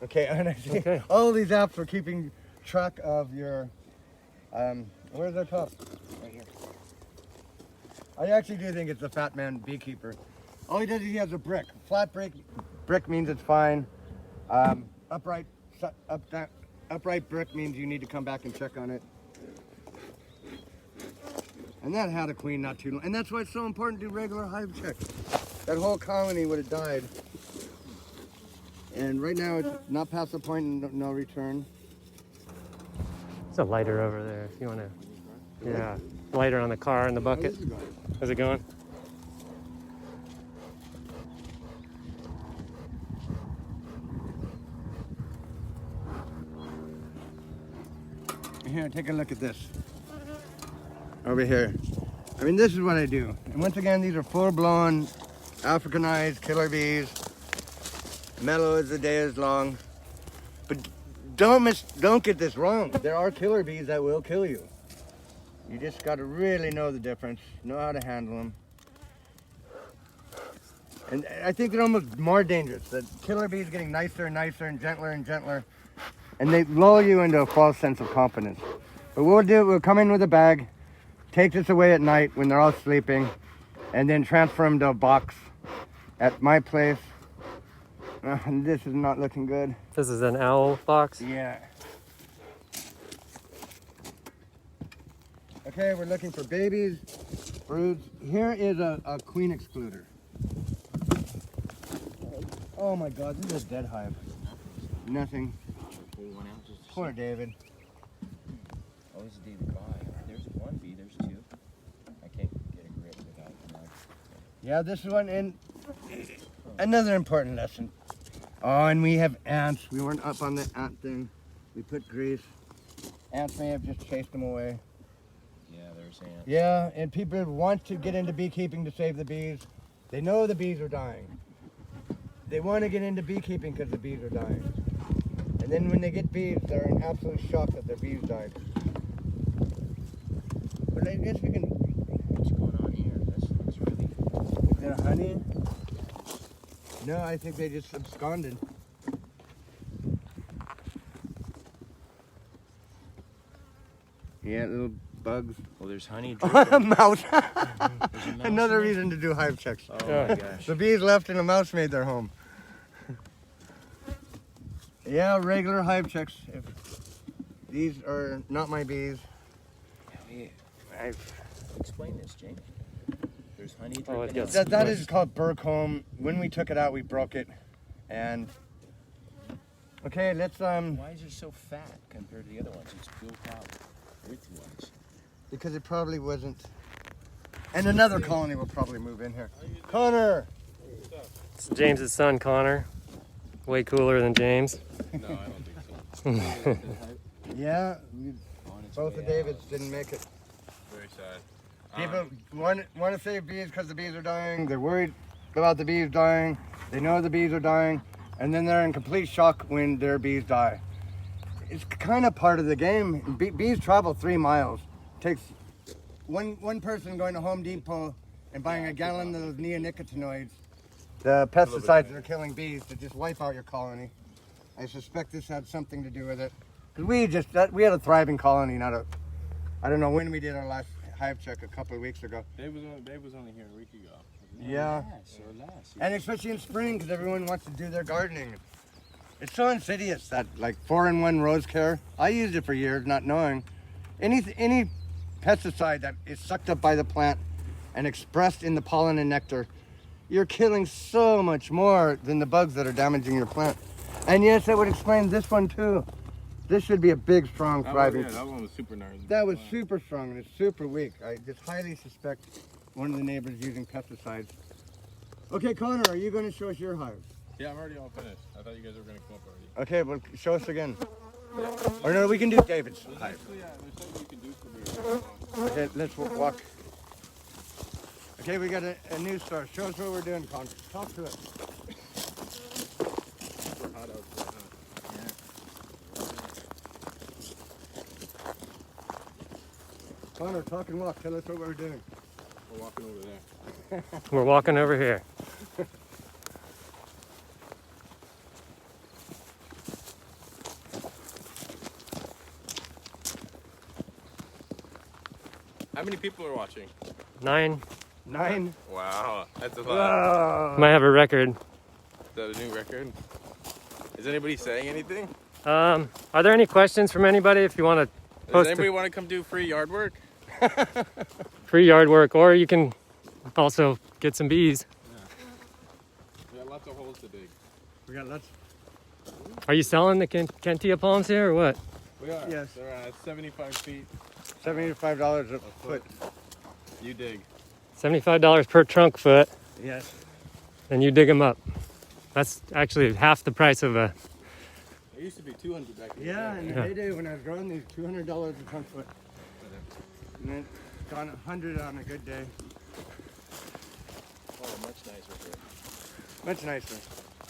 Speaker 2: Okay, and I see all these apps are keeping track of your, where's our top? Right here. I actually do think it's a fat man beekeeper. All he does is he has a brick. Flat brick means it's fine. Upright brick means you need to come back and check on it. And that had a queen not too long. And that's why it's so important to do regular hive checks. That whole colony would have died. And right now it's not past the point of no return.
Speaker 1: There's a lighter over there if you want to. Yeah, lighter on the car in the bucket. How's it going?
Speaker 2: Here, take a look at this. Over here. I mean, this is what I do. And once again, these are full-blown Africanized killer bees. Mellow as the day is long. But don't get this wrong. There are killer bees that will kill you. You just got to really know the difference, know how to handle them. And I think they're almost more dangerous. The killer bees getting nicer and nicer and gentler. And they lull you into a false sense of confidence. But what we'll come in with a bag, take this away at night when they're all sleeping, and then transfer them to a box at my place. This is not looking good.
Speaker 1: This is an owl box?
Speaker 2: Yeah. Okay, we're looking for babies, broods. Here is a queen excluder. Oh my God, this is a dead hive. Nothing. Poor David.
Speaker 3: Oh, this is David Bye. There's one bee, there's two. I can't get a grip without the knife.
Speaker 2: Yeah, this is one, and another important lesson. Oh, and we have ants. We weren't up on the ant thing. We put grease. Ants may have just chased them away.
Speaker 3: Yeah, there's ants.
Speaker 2: Yeah, and people want to get into beekeeping to save the bees. They know the bees are dying. They want to get into beekeeping because the bees are dying. And then when they get bees, they're in absolute shock that their bees died. But I guess we can...
Speaker 3: What's going on here? That's really...
Speaker 2: Is there honey? No, I think they just absconded. Yeah, little bugs.
Speaker 3: Well, there's honey
Speaker 2: A
Speaker 3: dripping.
Speaker 2: mouse.
Speaker 3: There's a mouse
Speaker 2: Another
Speaker 3: in there?
Speaker 2: reason to do hive checks.
Speaker 3: Oh my gosh.
Speaker 2: The bees left and a mouse made their home. Yeah, regular hive checks. These are not my bees.
Speaker 3: Explain this, James. There's honey
Speaker 1: Oh, it
Speaker 3: dripping.
Speaker 1: gets-
Speaker 3: out.
Speaker 2: That is called Burcombe. When we took it out, we broke it. And okay, let's
Speaker 3: Why is he so fat compared to the other ones? It's built out with ones.
Speaker 2: because it probably wasn't. And another colony will probably move in here. Connor.
Speaker 1: It's James's son, Connor. Way cooler than James.
Speaker 4: No, I don't think so.
Speaker 2: Yeah,
Speaker 3: On its
Speaker 2: both
Speaker 3: way
Speaker 2: of Davids
Speaker 3: out.
Speaker 2: didn't make it.
Speaker 4: Very sad.
Speaker 2: People want to save bees because the bees are dying. They're worried about the bees dying. They know the bees are dying, and then they're in complete shock when their bees die. It's kind of part of the game. Bees travel 3 miles. It takes one person going to Home Depot and buying a gallon of neonicotinoids, the pesticides that are killing bees, to just wipe out your colony. I suspect this had something to do with it. Because we had a thriving colony, I don't know when we did our last hive check, a couple of weeks ago.
Speaker 4: Dave was only here a week ago.
Speaker 2: Yeah.
Speaker 3: Less or less.
Speaker 2: And especially in spring, because everyone wants to do their gardening. It's so insidious, that like 4-in-1 rose care. I used it for years, not knowing. Any pesticide that is sucked up by the plant and expressed in the pollen and nectar, you're killing so much more than the bugs that are damaging your plant. And yes, that would explain this one too. This should be a big, strong, thriving.
Speaker 4: That one was super nice.
Speaker 2: That was super strong and it's super weak. I just highly suspect one of the neighbors using pesticides. Okay, Connor, are you going to show us your hive?
Speaker 4: Yeah, I'm already all finished. I thought you guys were gonna come up already.
Speaker 2: Okay, well, show us again. Or no, we can do David's
Speaker 4: There's
Speaker 2: hive.
Speaker 4: actually, there's something you can do for me.
Speaker 2: Okay, let's walk. Okay, we got a new start. Show us what we're doing, Connor. Talk to us.
Speaker 4: Super hot outside, huh?
Speaker 2: Connor, talk and walk. Tell us what we're doing.
Speaker 4: We're walking over there.
Speaker 1: We're walking over here.
Speaker 4: How many people are watching?
Speaker 1: 9.
Speaker 2: 9.
Speaker 4: Wow, that's a lot.
Speaker 2: Whoa.
Speaker 1: Might have a record.
Speaker 4: Is that a new record? Is anybody saying anything?
Speaker 1: Are there any questions from anybody if you want to
Speaker 4: Does
Speaker 1: post
Speaker 4: anybody want to come do free yard work?
Speaker 1: free yard work, or you can also get some bees.
Speaker 4: We got lots of holes to dig.
Speaker 2: We got lots.
Speaker 1: Are you selling the Kentia palms here or what?
Speaker 4: We are.
Speaker 2: Yes.
Speaker 4: They're 75 feet.
Speaker 2: $75 a foot.
Speaker 4: You dig.
Speaker 1: $75 per trunk foot,
Speaker 2: Yes.
Speaker 1: and you dig them up. That's actually half the price of a.
Speaker 4: It used to be 200 back in
Speaker 2: Yeah,
Speaker 4: the
Speaker 2: in
Speaker 4: day.
Speaker 2: the heyday when I was growing these, $200 a ton foot. And then it's gone 100 on a good day.
Speaker 3: Oh, much nicer here.
Speaker 2: Much nicer.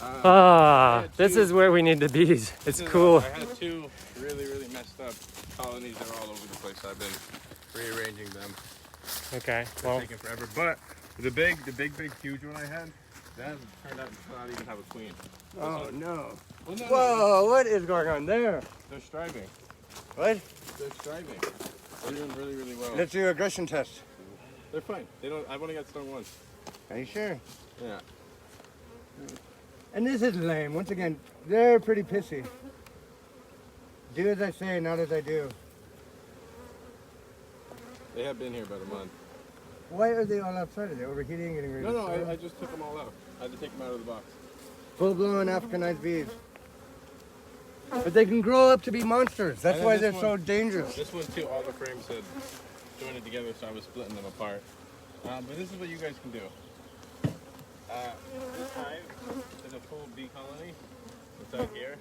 Speaker 1: Ah,
Speaker 4: yeah,
Speaker 1: this
Speaker 4: two-
Speaker 1: is where we need the bees. It's
Speaker 4: This is-
Speaker 1: cool.
Speaker 4: I had 2 really, really messed up colonies that are all over the place. I've been rearranging them.
Speaker 1: Okay,
Speaker 4: It's
Speaker 1: well,
Speaker 4: taking forever. But the big, huge one I had, that turned out to not even have a queen.
Speaker 2: Oh, no.
Speaker 4: Well, no,
Speaker 2: Whoa, what is going on there?
Speaker 4: they're striving.
Speaker 2: What?
Speaker 4: They're striving. They're doing really, really well.
Speaker 2: Let's do an aggression test.
Speaker 4: They're fine. They don't. I've only got stung once.
Speaker 2: Are you sure?
Speaker 4: Yeah.
Speaker 2: And this is lame. Once again, they're pretty pissy. Do as I say, not as I do.
Speaker 4: They have been here about a month.
Speaker 2: Why are they all outside? Are they overheating, getting ready
Speaker 4: No,
Speaker 2: to
Speaker 4: no.
Speaker 2: swarm?
Speaker 4: I just took them all out. I had to take them out of the box.
Speaker 2: Full-blown Africanized bees. But they can grow up to be monsters. That's
Speaker 4: And then
Speaker 2: why
Speaker 4: this
Speaker 2: they're so dangerous.
Speaker 4: This one too. All the frames had joined it together, so I was splitting them apart. But this is what you guys can do. This hive is a full bee colony inside here.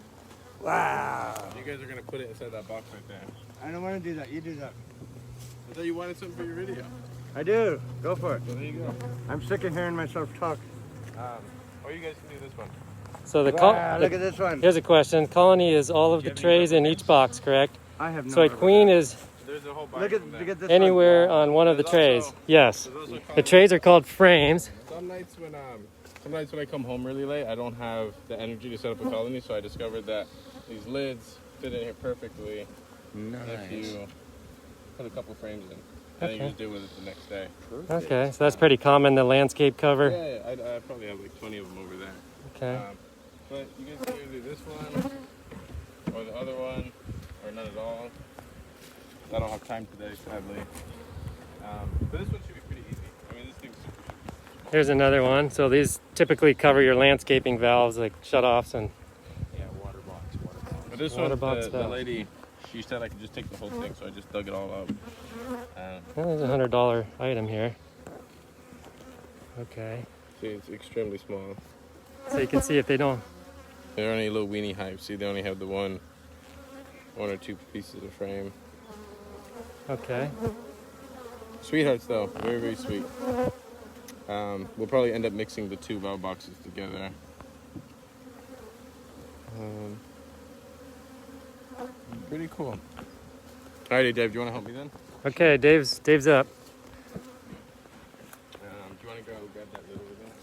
Speaker 2: Wow.
Speaker 4: You guys are gonna put it inside that box right there.
Speaker 2: I don't want to do that. You do that.
Speaker 4: I thought you wanted something for your video.
Speaker 2: I do. Go for it.
Speaker 4: So there you go.
Speaker 2: I'm sick of hearing myself talk.
Speaker 4: Or you guys can do this one.
Speaker 1: so the
Speaker 2: Wow, look at this one.
Speaker 1: here's a question. Colony is all of the
Speaker 4: Do you have any
Speaker 1: trays in each box, correct?
Speaker 2: I have no
Speaker 1: So a
Speaker 2: idea.
Speaker 1: queen is
Speaker 4: There's a whole box.
Speaker 2: Look at,
Speaker 4: in there.
Speaker 2: look at this
Speaker 1: anywhere on one of the
Speaker 4: There's
Speaker 1: trays.
Speaker 4: also-
Speaker 1: Yes.
Speaker 4: There's also
Speaker 1: The
Speaker 4: colonies.
Speaker 1: trays are called frames.
Speaker 4: Some nights when I come home really late, I don't have the energy to set up a colony, so I discovered that these lids fit in here perfectly if you put a couple frames in. And then you
Speaker 1: Okay.
Speaker 4: just deal with it the next day.
Speaker 1: Okay, so that's pretty common, the landscape cover.
Speaker 4: Yeah, I probably have like 20 of them over there.
Speaker 1: Okay.
Speaker 4: But you guys can either do this one, or the other one, or none at all. I don't have time today, sadly. But this one should be pretty easy. I mean, this thing's super.
Speaker 1: Here's another one. So these typically cover your landscaping valves, like shutoffs and.
Speaker 3: Yeah, water box.
Speaker 4: But this
Speaker 1: Water
Speaker 4: one,
Speaker 1: box
Speaker 4: the
Speaker 1: valve.
Speaker 4: lady, she said I could just take the whole thing, so I just dug it all out.
Speaker 1: Oh, there's a $100 item here. Okay.
Speaker 4: See, it's extremely small.
Speaker 1: So you can see if they don't.
Speaker 4: They're only little weenie hives. See, they only have the one or two pieces of frame.
Speaker 1: Okay.
Speaker 4: Sweethearts, though, very, very sweet. We'll probably end up mixing the 2 valve boxes together. Pretty cool. Alrighty, Dave, do you want to help me then?
Speaker 1: Okay, Dave's up.
Speaker 4: Do you want to go grab that lid over there?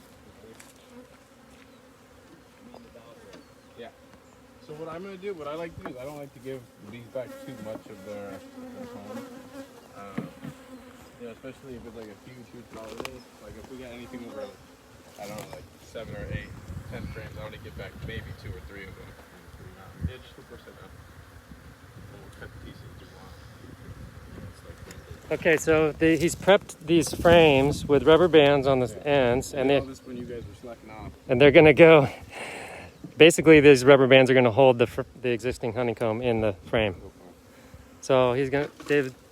Speaker 4: Yeah. So what I'm going to do, what I like to do is I don't like to give the bees back too much of their home. You know, especially if it's like a huge colony. Like if we got anything over, I don't know, like 7 or 8, 10 frames, I want to get back maybe 2 or 3 of them. Yeah, just push that down. And we'll cut the pieces we want. It's like
Speaker 1: Okay, so he's prepped these frames with rubber bands on the ends, and
Speaker 4: all this when you guys were slacking off.
Speaker 1: they're gonna go. Basically, these rubber bands are gonna hold the existing honeycomb in the frame. So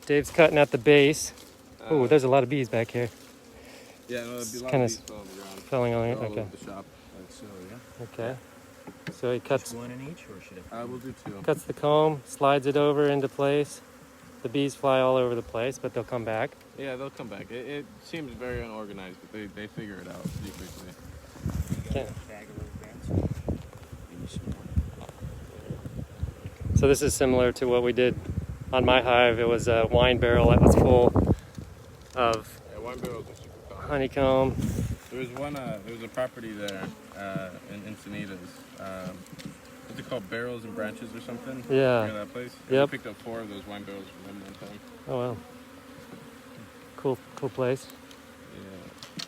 Speaker 1: Dave's cutting at the base. Oh, there's a lot of bees back here.
Speaker 4: Yeah, no, there'd be a lot
Speaker 1: Kinda
Speaker 4: of bees fell on the ground.
Speaker 1: filling on
Speaker 4: They're
Speaker 1: it.
Speaker 4: all
Speaker 1: Okay.
Speaker 4: over the shop.
Speaker 3: Like so, yeah.
Speaker 1: Okay. So he cuts
Speaker 3: Just one in each, or should it?
Speaker 4: We'll do 2.
Speaker 1: cuts the comb, slides it over into place. The bees fly all over the place, but they'll come back.
Speaker 4: Yeah, they'll come back. It seems very unorganized, but they figure it out pretty quickly.
Speaker 1: Okay.
Speaker 3: Bag of those bands. Maybe some more.
Speaker 1: So this is similar to what we did on my hive. It was a wine barrel that was full of
Speaker 4: Yeah, wine barrels are super common.
Speaker 1: honeycomb.
Speaker 4: There was a property there in Encinitas. What's it called? Barrels and Branches or something?
Speaker 1: Yeah.
Speaker 4: You know that place?
Speaker 1: Yep.
Speaker 4: We picked up 4 of those wine barrels from them one time.
Speaker 1: Oh wow. Cool place.
Speaker 4: Yeah.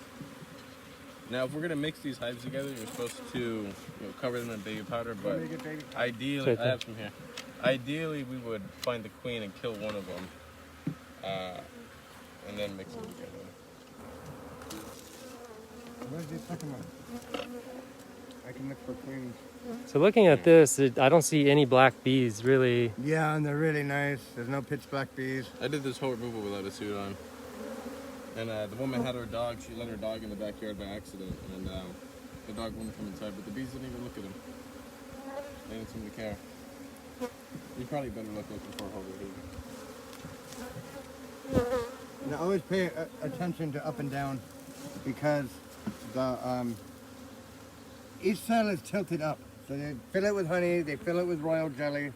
Speaker 4: Now, if we're gonna mix these hives together, you're supposed to cover them in baby powder, but
Speaker 2: Make it baby powder.
Speaker 4: ideally,
Speaker 1: Right
Speaker 4: I
Speaker 1: there.
Speaker 4: have some here. Ideally, we would find the queen and kill one of them, and then mix them together.
Speaker 2: Where's the second one? I can look for queens.
Speaker 1: So looking at this, I don't see any black bees really.
Speaker 2: Yeah, and they're really nice. There's no pitch black bees.
Speaker 4: I did this whole removal without a suit on. And the woman had her dog, she let her dog in the backyard by accident, and the dog wouldn't come inside, but the bees didn't even look at him. They didn't seem to care. You probably better look looking for a whole bees.
Speaker 2: Now always pay attention to up and down, because the each cell is tilted up. So they fill it with honey, they fill it with royal jelly.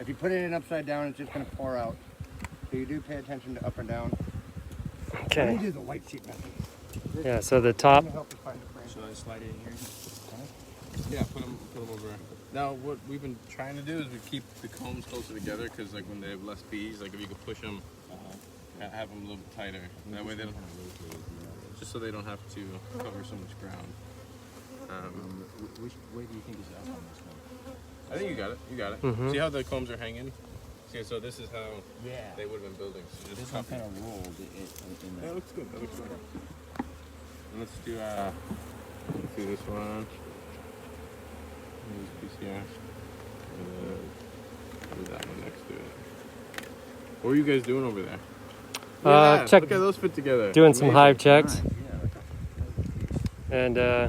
Speaker 2: If you put it in upside down, it's just going to pour out. So you do pay attention to up and down. Let me
Speaker 1: Okay.
Speaker 2: do the white sheet method.
Speaker 1: Yeah. So the top.
Speaker 2: It's gonna help us find the frame.
Speaker 3: Should I slide it in here?
Speaker 4: Yeah, put them over. Now, what we've been trying to do is we keep the combs closer together, because like when they have less bees, like if you could push them, have them a little bit tighter. That way they don't, just so they don't have to cover so much ground.
Speaker 3: Which way do you think is up on this one?
Speaker 4: I think you got it. You got it.
Speaker 1: Mhm.
Speaker 4: See how the combs are hanging? See, so this is how
Speaker 3: Yeah.
Speaker 4: they would have been building. So just
Speaker 3: This one
Speaker 4: copy.
Speaker 3: kind of rolled in
Speaker 4: That
Speaker 3: the.
Speaker 4: looks good. That looks good. And let's do this one. This piece here. And then do that one next to it. What are you guys doing over there?
Speaker 1: Check.
Speaker 4: Look how those fit together.
Speaker 1: Doing some
Speaker 4: Amazing.
Speaker 1: hive checks,
Speaker 3: Yeah.
Speaker 1: and
Speaker 3: Yeah,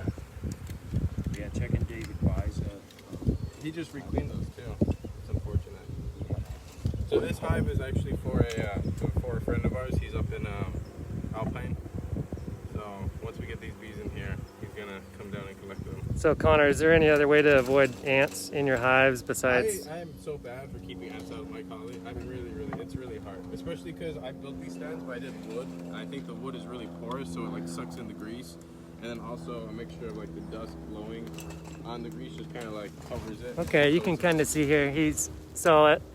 Speaker 3: checking David buys.
Speaker 4: He just re-cleaned those too. It's unfortunate. So this hive is actually for a friend of ours. He's up in Alpine. So once we get these bees in here, he's gonna come down and collect them.
Speaker 1: so Connor, is there any other way to avoid ants in your hives besides?
Speaker 4: I am so bad for keeping ants out of my colony. I'm really, it's really hard. Especially because I built these stands, but I did wood. And I think the wood is really porous, so it like sucks in the grease. And then also a mixture of like the dust blowing on the grease just kind of like covers it.
Speaker 1: Okay, you can kind of see here.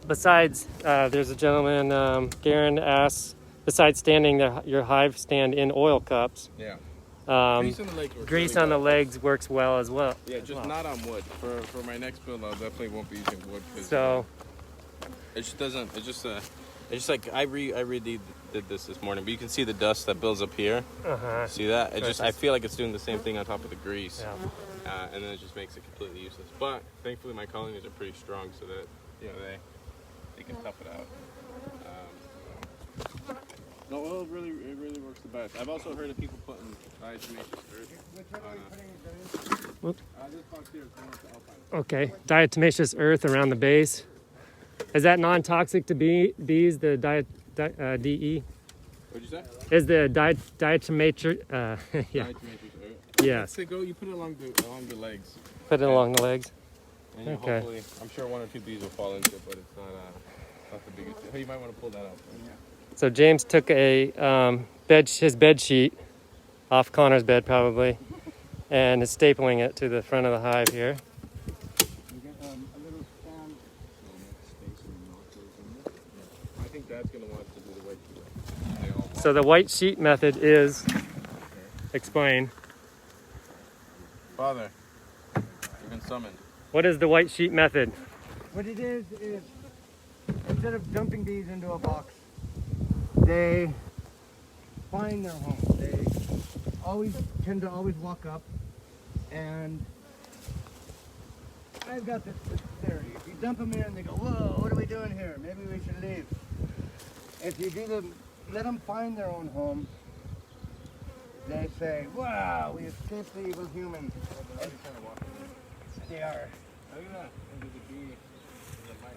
Speaker 1: Besides, there's a gentleman, Garen asks, besides standing your hive stand in oil cups,
Speaker 4: Yeah.
Speaker 1: um,
Speaker 4: Grease on the legs works
Speaker 1: grease
Speaker 4: really
Speaker 1: on the
Speaker 4: well.
Speaker 1: legs works well as well.
Speaker 4: Yeah, just not on wood. For my next build, I'll definitely won't be using wood because
Speaker 1: So,
Speaker 4: it just doesn't. It's just like I redid this morning, but you can see the dust that builds up here. See that? It just I feel like it's doing the same thing on top of the grease,
Speaker 1: yeah.
Speaker 4: and then it just makes it completely useless. But thankfully, my colonies are pretty strong, so that they can tough it out. No, oil really works the best. I've also heard of people putting diatomaceous earth. This box here is going to Alpine.
Speaker 1: Okay, diatomaceous earth around the base. Is that non-toxic to bees? The DE
Speaker 4: What'd you say?
Speaker 1: is the diatomaceous. Yeah.
Speaker 4: Diatomaceous earth.
Speaker 1: Yes.
Speaker 4: So you put it along the legs.
Speaker 1: Put it along the legs.
Speaker 4: And you
Speaker 1: Okay.
Speaker 4: hopefully, I'm sure 1 or 2 bees will fall into it, but it's not the biggest deal. Hey, you might want to pull that out.
Speaker 1: So James took his bed sheet off Connor's bed probably, and is stapling it to the front of the hive here.
Speaker 2: You get a little stand.
Speaker 4: I think Dad's going to want to do the white sheet.
Speaker 1: So the white sheet method is, explain.
Speaker 4: Father, you've been summoned.
Speaker 1: What is the white sheet method?
Speaker 2: What it is instead of dumping bees into a box, they find their home. They tend to always walk up, and I've got this theory. If you dump them in and they go, whoa, what are we doing here? Maybe we should leave. If you let them find their own home, they say, wow, we escaped the evil humans. And they are.
Speaker 4: Look at that. There's a bee. There's a light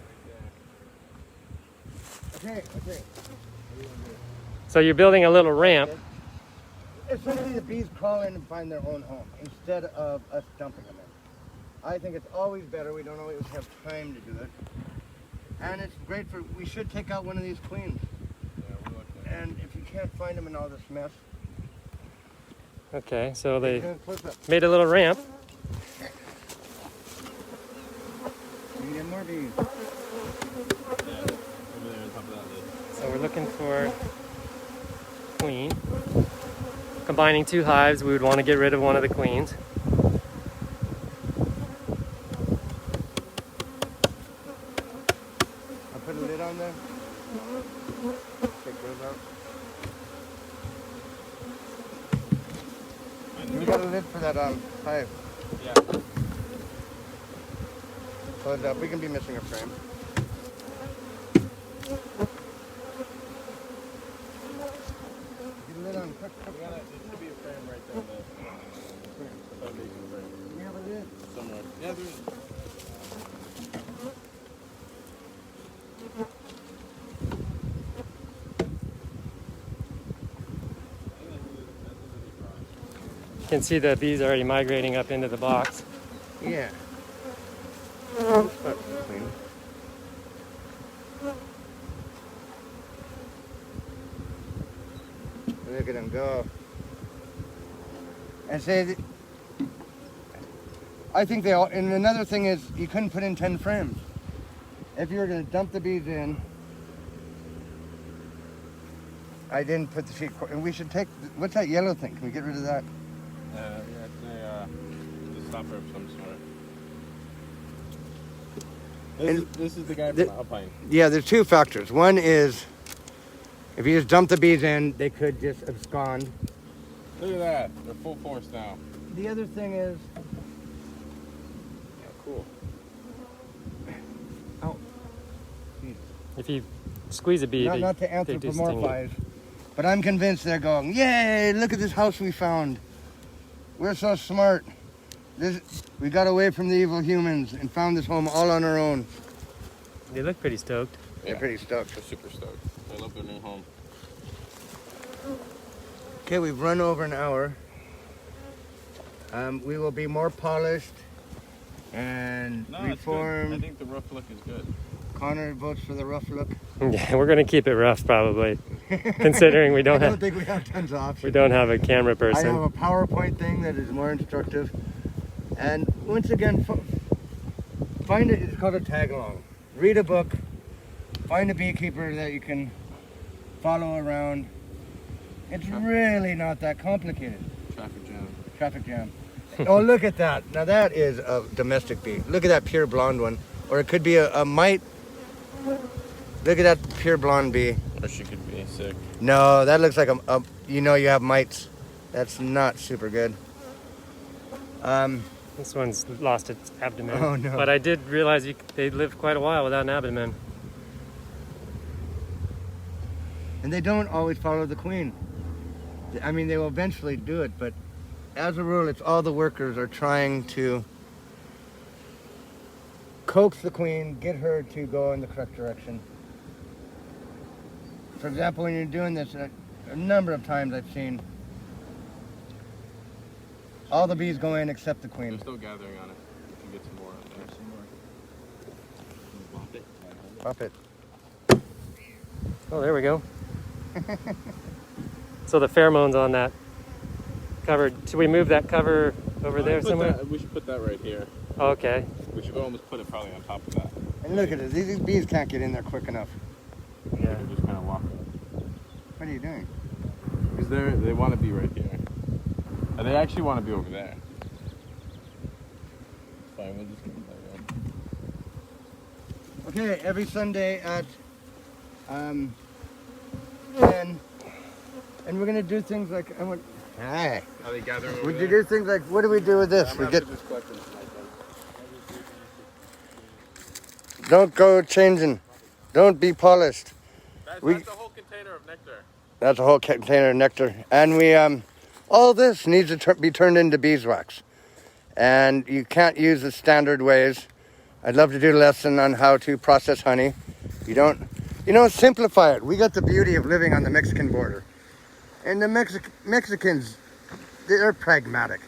Speaker 4: right there.
Speaker 2: Okay.
Speaker 1: So you're building a little ramp.
Speaker 2: Essentially, the bees crawl in and find their own home instead of us dumping them in. I think it's always better. We don't always have time to do it. And it's great for, we should take out one of these queens.
Speaker 4: Yeah, we're looking at
Speaker 2: And if you can't find them in all this mess,
Speaker 1: Okay, so they
Speaker 2: close up.
Speaker 1: made a little ramp.
Speaker 2: You can get more bees.
Speaker 4: over there on top of that lid.
Speaker 1: So we're looking for queen. Combining two hives, we would want to get rid of one of the queens.
Speaker 2: I'll put a lid on there. Take those out. We got a lid for that hive.
Speaker 4: Yeah.
Speaker 2: Close it up. We can be missing a frame. Get a lid on. Quick.
Speaker 4: There should be a frame right there. The foundation frame.
Speaker 2: We have a lid.
Speaker 4: Somewhere. Yeah, there is.
Speaker 1: You can see the bees already migrating up into the box.
Speaker 2: Yeah. Look at them go. And say, I think they all, and another thing is you couldn't put in 10 frames. If you were going to dump the bees in, I didn't put the sheet, and we should take, what's that yellow thing? Can we get rid of that?
Speaker 4: Yeah, it's a stopper of some sort. This is the guy from Alpine.
Speaker 2: Yeah, there's two factors. One is, if you just dump the bees in, they could just abscond.
Speaker 4: Look at that. They're full force now.
Speaker 2: The other thing is,
Speaker 4: Yeah, cool.
Speaker 1: If you squeeze a bee,
Speaker 2: not to
Speaker 1: they do sting you.
Speaker 2: anthropomorphize, but I'm convinced they're going, yay, look at this house we found. We're so smart. We got away from the evil humans and found this home all on our own.
Speaker 1: They look pretty stoked.
Speaker 2: They're pretty stoked.
Speaker 4: They're super stoked. They love their new home.
Speaker 2: Okay, we've run over an hour. We will be more polished and
Speaker 4: No, it's good. I
Speaker 2: reformed.
Speaker 4: think the rough look is good.
Speaker 2: Connor votes for the rough look.
Speaker 1: Yeah, we're gonna keep it rough probably, considering we
Speaker 2: I
Speaker 1: don't
Speaker 2: don't
Speaker 1: have
Speaker 2: think we have tons of options.
Speaker 1: we don't have a camera
Speaker 2: I
Speaker 1: person.
Speaker 2: have a PowerPoint thing that is more instructive. And once again, find it. It's called a tag along. Read a book. Find a beekeeper that you can follow around. It's really not that complicated.
Speaker 4: Traffic jam.
Speaker 2: Traffic jam. Oh, look at that. Now that is a domestic bee. Look at that pure blonde one. Or it could be a mite. Look at that pure blonde bee.
Speaker 4: Or she could be sick.
Speaker 2: No, that looks like you know you have mites. That's not super good.
Speaker 1: This one's lost its abdomen.
Speaker 2: Oh, no.
Speaker 1: But I did realize they lived quite a while without an abdomen.
Speaker 2: And they don't always follow the queen. I mean, they will eventually do it, but as a rule, it's all the workers are trying to coax the queen, get her to go in the correct direction. For example, when you're doing this, a number of times I've seen all the bees go in except the
Speaker 4: They're
Speaker 2: queen.
Speaker 4: still gathering on it. You can get some more out there. Some more. Can you bump it?
Speaker 2: Pop it.
Speaker 1: Oh, there we go. So the pheromones on that cover. Should we move that cover over there somewhere?
Speaker 4: We should put that right here.
Speaker 1: Oh, okay.
Speaker 4: We should almost put it probably on top of that.
Speaker 2: And look at it. These bees can't get in there quick enough.
Speaker 1: Yeah.
Speaker 4: We just kind of walk up.
Speaker 2: What are you doing?
Speaker 4: Because they want to be right here. And they actually want to be over there. It's fine, we'll just give them that room.
Speaker 2: Okay, every Sunday at 10, and we're gonna do things like Hey,
Speaker 4: Are they gathering over
Speaker 2: would you
Speaker 4: there?
Speaker 2: do things like what do we do with this? We get
Speaker 4: just collect them tonight, then.
Speaker 2: don't go changing, don't be polished.
Speaker 4: That's
Speaker 2: We-
Speaker 4: the whole container of nectar.
Speaker 2: That's a whole container of nectar, and we All this needs to be turned into beeswax. And you can't use the standard ways. I'd love to do a lesson on how to process honey. You don't, simplify it. We got the beauty of living on the Mexican border. And the Mexicans, they're pragmatic.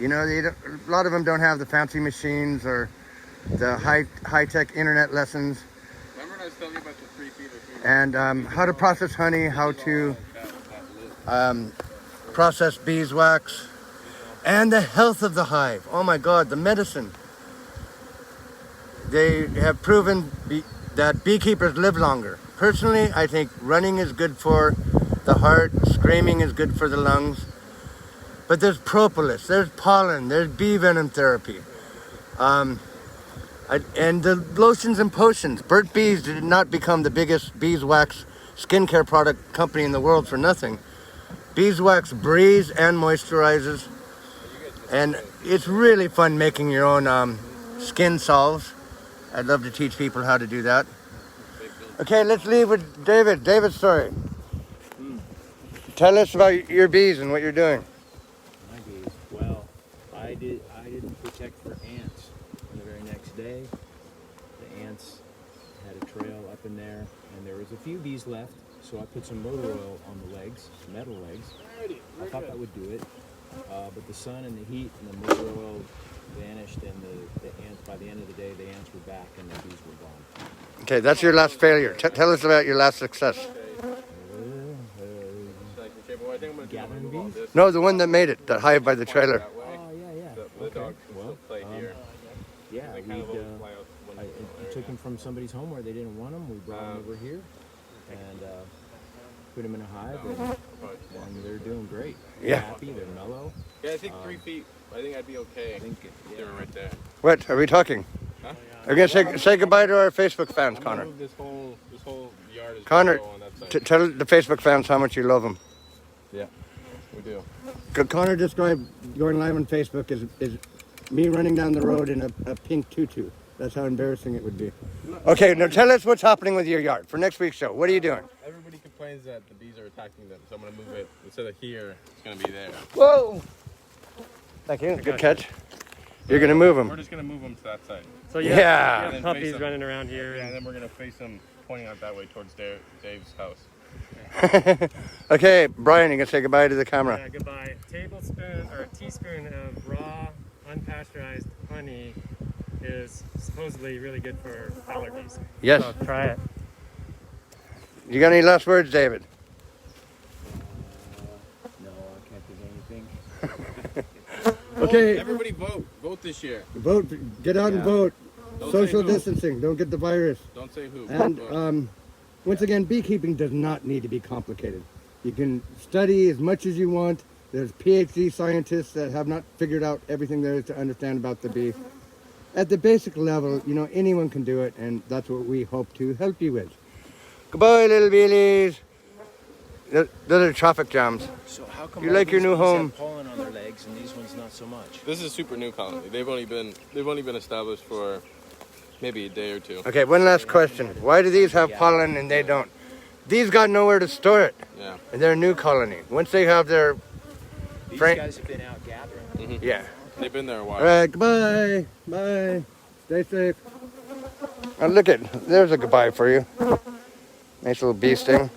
Speaker 2: A lot of them don't have the fancy machines or the high-tech internet lessons.
Speaker 4: Remember when I was telling you about the 3 feet or 3
Speaker 2: And how to process honey, how to process beeswax, and the health of the hive. Oh my God, the medicine. They have proven that beekeepers live longer. Personally, I think running is good for the heart, screaming is good for the lungs. But there's propolis, there's pollen, there's bee venom therapy. And the lotions and potions. Burt's Bees did not become the biggest beeswax skincare product company in the world for nothing. Beeswax breathes and moisturizes. And it's really fun making your own skin salves. I'd love to teach people how to do that. Okay, let's leave with David. David's story. Tell us about your bees and what you're doing.
Speaker 3: My bees. Well, I didn't protect for ants. And the very next day, the ants had a trail up in there, and there was a few bees left. So I put some motor oil on the legs, metal legs. I thought that would do it. But the sun and the heat and the motor oil vanished, and the ants, by the end of the day, the ants were back and the bees were gone.
Speaker 2: Okay, that's your last failure. Tell us about your last success.
Speaker 3: Gathering bees?
Speaker 2: No, the one that made it, the hive by the trailer.
Speaker 3: Oh, yeah.
Speaker 4: The
Speaker 3: Okay.
Speaker 4: dogs
Speaker 3: Well,
Speaker 4: play here.
Speaker 3: yeah,
Speaker 4: They kind of always fly out
Speaker 3: I took them from somebody's home where they didn't want them. We brought them over here and put them in a hive, and they're doing great. They're
Speaker 2: Yeah.
Speaker 3: happy, they're mellow.
Speaker 4: Yeah, I think 3 feet. I think I'd be okay.
Speaker 3: I think,
Speaker 4: They were right there.
Speaker 2: What, are we talking?
Speaker 4: Huh?
Speaker 2: Are we going to say goodbye to our Facebook fans,
Speaker 4: I'm gonna
Speaker 2: Connor?
Speaker 4: move this whole yard is
Speaker 2: Connor,
Speaker 4: gonna go on that side.
Speaker 2: Tell the Facebook fans how much you love them.
Speaker 4: Yeah, we do.
Speaker 2: Connor described going live on Facebook is me running down the road in a pink tutu. That's how embarrassing it would be. Okay, now tell us what's happening with your yard for next week's show. What are you doing?
Speaker 4: Everybody complains that the bees are attacking them, so I'm gonna move it. Instead of here, it's gonna be there.
Speaker 2: Whoa! Thank you. Good catch. You're going to move
Speaker 4: We're
Speaker 2: them.
Speaker 4: just gonna move them to that side.
Speaker 1: So
Speaker 2: Yeah.
Speaker 1: you have
Speaker 4: And
Speaker 1: puppies
Speaker 4: face them.
Speaker 1: running around here.
Speaker 4: Yeah, and
Speaker 1: And
Speaker 4: then we're gonna face them pointing out that way towards Dave's house.
Speaker 2: Okay, Brian, you can say goodbye to the camera.
Speaker 1: yeah, goodbye. Tablespoon or a teaspoon of raw, unpasteurized honey is supposedly really good for allergies.
Speaker 2: Yes.
Speaker 1: So try it.
Speaker 2: You got any last words, David?
Speaker 3: no, I can't think of anything.
Speaker 2: Okay.
Speaker 4: Everybody vote. Vote this year.
Speaker 2: Vote. Get out and
Speaker 3: Yeah.
Speaker 2: vote.
Speaker 4: Don't
Speaker 2: Social
Speaker 4: say who.
Speaker 2: distancing. Don't get the virus.
Speaker 4: Don't say who.
Speaker 2: And
Speaker 4: Vote.
Speaker 2: once again, beekeeping does not need to be complicated. You can study as much as you want. There's PhD scientists that have not figured out everything there is to understand about the bee. At the basic level, anyone can do it, and that's what we hope to help you with. Goodbye, little beelies. Those are traffic jams.
Speaker 3: So how come
Speaker 2: You
Speaker 3: all
Speaker 2: like your
Speaker 3: these
Speaker 2: new
Speaker 3: bees
Speaker 2: home?
Speaker 3: have pollen on their legs and these ones not so much?
Speaker 4: This is a super new colony. They've only been established for maybe a day or two.
Speaker 2: Okay, one last question. Why do these have pollen and they don't? These got nowhere to store it,
Speaker 4: Yeah.
Speaker 2: and they're a new colony. Once they have their,
Speaker 3: These
Speaker 2: Frank-
Speaker 3: guys have been out gathering.
Speaker 2: yeah.
Speaker 4: They've been there a while.
Speaker 2: All right, goodbye. Bye. Stay safe. Oh, look at, there's a goodbye for you. Nice little bee sting.